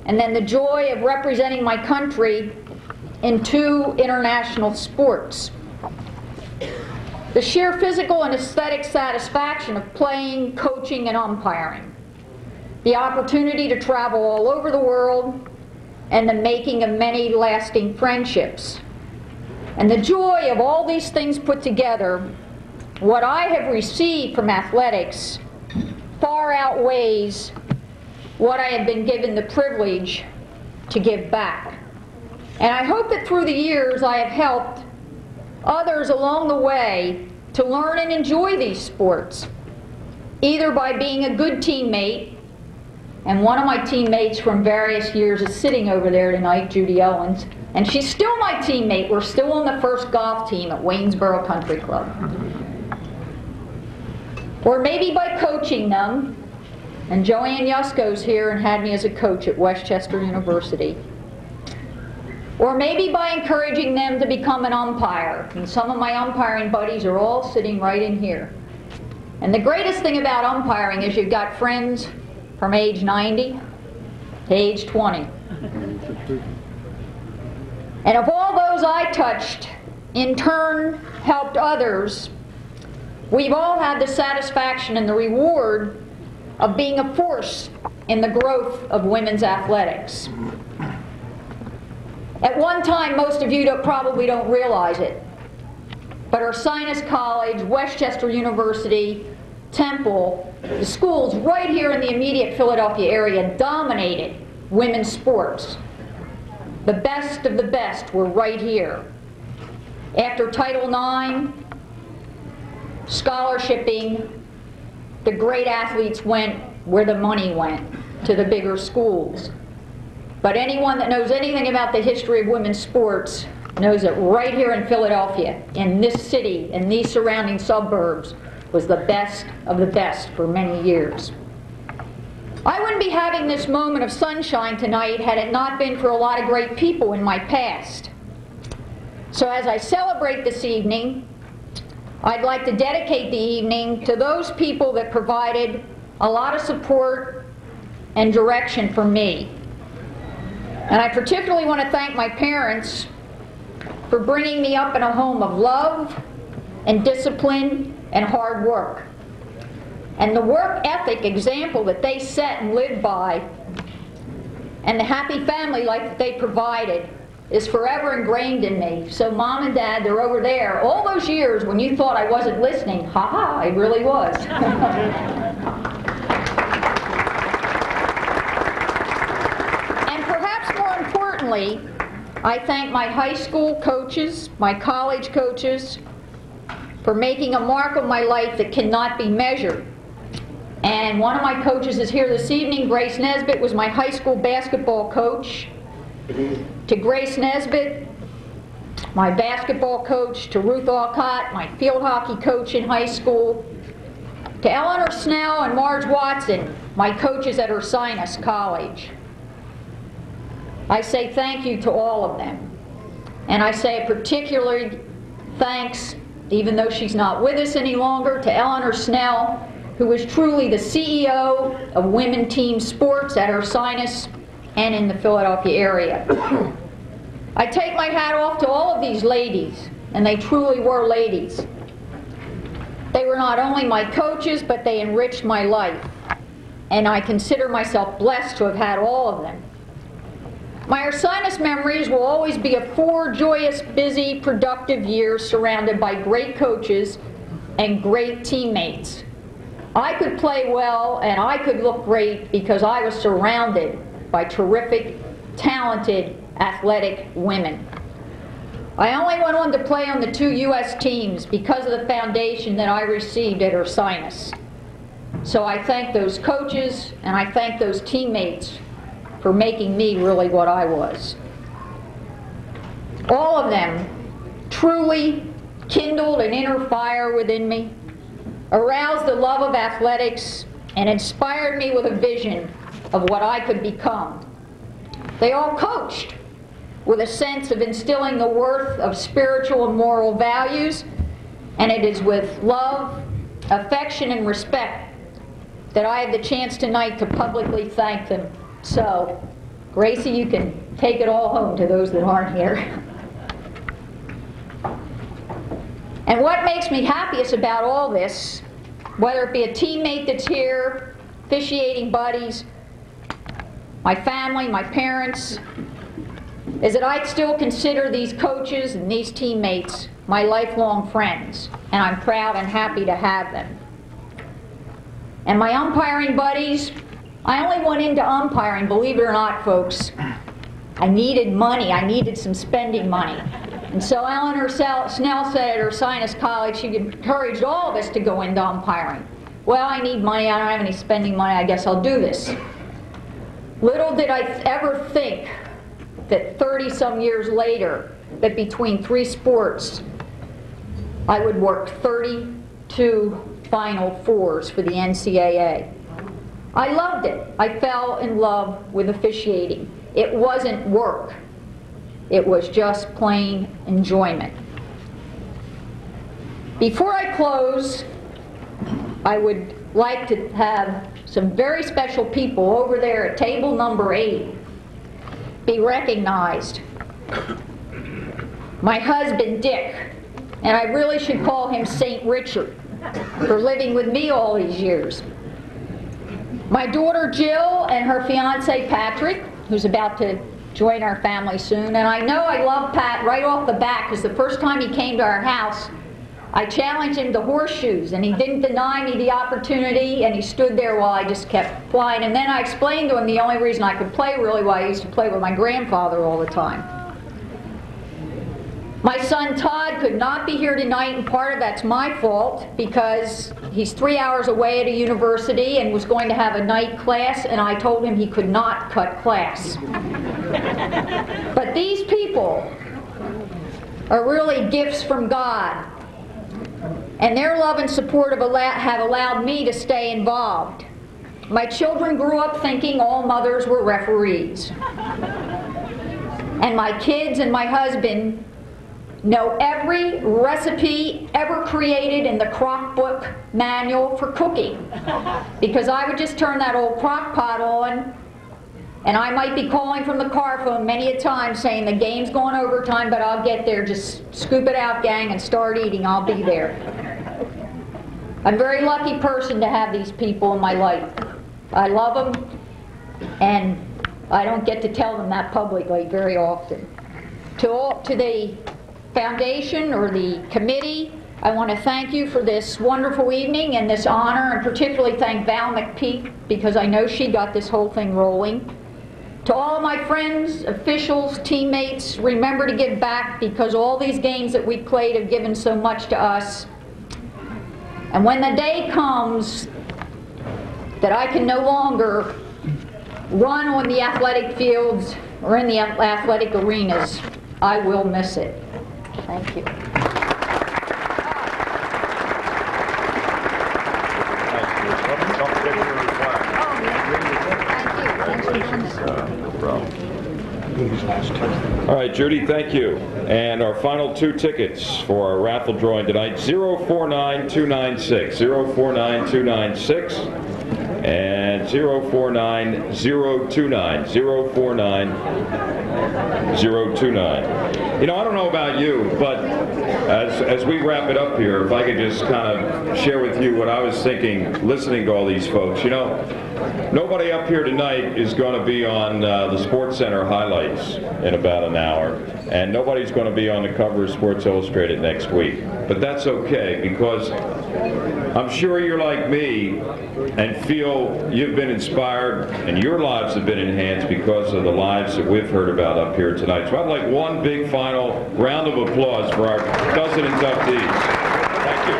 and then the joy of representing my country in 2 international sports. The sheer physical and aesthetic satisfaction of playing, coaching, and umpiring. The opportunity to travel all over the world, and the making of many lasting friendships. And the joy of all these things put together, what I have received from athletics far outweighs what I have been given the privilege to give back. And I hope that through the years I have helped others along the way to learn and enjoy these sports, either by being a good teammate, and one of my teammates from various years is sitting over there tonight, Judy Owens, and she's still my teammate. We're still on the first golf team at Waynesboro Country Club. Or maybe by coaching them, and Joanne Yusko's here and had me as a coach at Westchester University. Or maybe by encouraging them to become an umpire, and some of my umpiring buddies are all sitting right in here. And the greatest thing about umpiring is you've got friends from age 90 to age 20. And if all those I touched in turn helped others, we've all had the satisfaction and the reward of being a force in the growth of women's athletics. At one time, most of you probably don't realize it, but Ursinus College, Westchester University, Temple, the schools right here in the immediate Philadelphia area dominated women's sports. The best of the best were right here. After Title IX, scholarshiping, the great athletes went where the money went, to the bigger schools. But anyone that knows anything about the history of women's sports knows that right here in Philadelphia, in this city, in these surrounding suburbs, was the best of the best for many years. I wouldn't be having this moment of sunshine tonight had it not been for a lot of great people in my past. So as I celebrate this evening, I'd like to dedicate the evening to those people that provided a lot of support and direction for me. And I particularly want to thank my parents for bringing me up in a home of love and discipline and hard work. And the work ethic example that they set and lived by, and the happy family life that they provided, is forever ingrained in me. So Mom and Dad, they're over there. All those years when you thought I wasn't listening, ha-ha, I really was. And perhaps more importantly, I thank my high school coaches, my college coaches, for making a mark on my life that cannot be measured. And one of my coaches is here this evening. Grace Nesbitt was my high school basketball coach. To Grace Nesbitt, my basketball coach, to Ruth Alcott, my field hockey coach in high school, to Eleanor Snell and Marge Watson, my coaches at Ursinus College. I say thank you to all of them. And I say particularly thanks, even though she's not with us any longer, to Eleanor Snell, who is truly the CEO of women team sports at Ursinus and in the Philadelphia area. I take my hat off to all of these ladies, and they truly were ladies. They were not only my coaches, but they enriched my life, and I consider myself blessed to have had all of them. My Ursinus memories will always be of 4 joyous, busy, productive years surrounded by great coaches and great teammates. I could play well and I could look great because I was surrounded by terrific, talented, athletic women. I only went on to play on the 2 U.S. teams because of the foundation that I received at Ursinus. So I thank those coaches and I thank those teammates for making me really what I was. All of them truly kindled an inner fire within me, aroused the love of athletics, and inspired me with a vision of what I could become. They all coached with a sense of instilling the worth of spiritual and moral values, and it is with love, affection, and respect that I have the chance tonight to publicly thank them. So, Gracie, you can take it all home to those that aren't here. And what makes me happiest about all this, whether it be a teammate that's here, officiating buddies, my family, my parents, is that I still consider these coaches and these teammates my lifelong friends, and I'm proud and happy to have them. And my umpiring buddies, I only went into umpiring, believe it or not, folks. I needed money. I needed some spending money. And so Eleanor Snell said at her Sinus College, she encouraged all of us to go into umpiring. Well, I need money. I don't have any spending money. I guess I'll do this. Little did I ever think that 30-some years later, that between 3 sports, I would work 32 Final Fours for the NCAA. I loved it. I fell in love with officiating. It wasn't work. It was just plain enjoyment. Before I close, I would like to have some very special people over there at table number 8 be recognized. My husband, Dick, and I really should call him St. Richard for living with me all these years. My daughter, Jill, and her fiancé, Patrick, who's about to join our family soon. And I know I love Pat right off the bat, because the first time he came to our house, I challenged him to horseshoes, and he didn't deny me the opportunity, and he stood there while I just kept flying. And then I explained to him the only reason I could play really well, I used to play with my grandfather all the time. My son Todd could not be here tonight, and part of that's my fault, because he's 3 hours away at a university and was going to have a night class, and I told him he could not cut class. But these people are really gifts from God, and their love and support have allowed me to stay involved. My children grew up thinking all mothers were referees. And my kids and my husband know every recipe ever created in the crock book manual for cooking. Because I would just turn that old crock pot on, and I might be calling from the car phone many a time saying the game's going overtime, but I'll get there. Just scoop it out, gang, and start eating. I'll be there. I'm a very lucky person to have these people in my life. I love them, and I don't get to tell them that publicly very often. To the foundation or the committee, I want to thank you for this wonderful evening and this honor, and particularly thank Val McPeak, because I know she got this whole thing rolling. To all of my friends, officials, teammates, remember to give back, because all these games that we played have given so much to us. And when the day comes that I can no longer run on the athletic fields or in the athletic arenas, I will miss it. Thank you. All right, Judy, thank you. And our final 2 tickets for our raffle drawing tonight, 049296, 049296, and 049029, 049029. You know, I don't know about you, but as we wrap it up here, if I could just kind of share with you what I was thinking listening to all these folks. You know, nobody up here tonight is going to be on the Sports Center highlights in about an hour, and nobody's going to be on the cover of Sports Illustrated next week. But that's okay, because I'm sure you're like me and feel you've been inspired and your lives have been enhanced because of the lives that we've heard about up here tonight. So I'd like one big final round of applause for our dozen inductees. Thank you.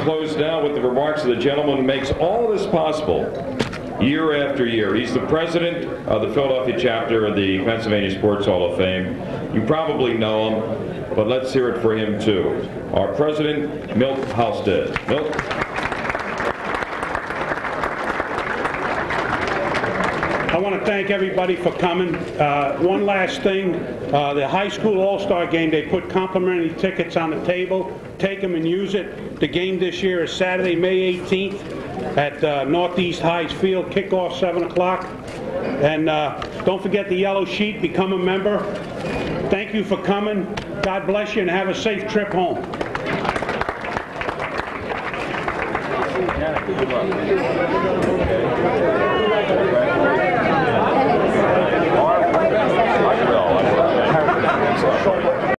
close now with the remarks of the gentleman who makes all this possible year after year. He's the president of the Philadelphia chapter of the Pennsylvania Sports Hall of Fame. You probably know him, but let's hear it for him too. Our president, Milt Halstead. Milt. I want to thank everybody for coming. One last thing, the high school all-star game, they put complimentary tickets on the table. Take them and use it. The game this year is Saturday, May 18th at Northeast High's Field, kickoff 7 o'clock. And don't forget the yellow sheet, become a member. Thank you for coming. God bless you and have a safe trip home. Good luck.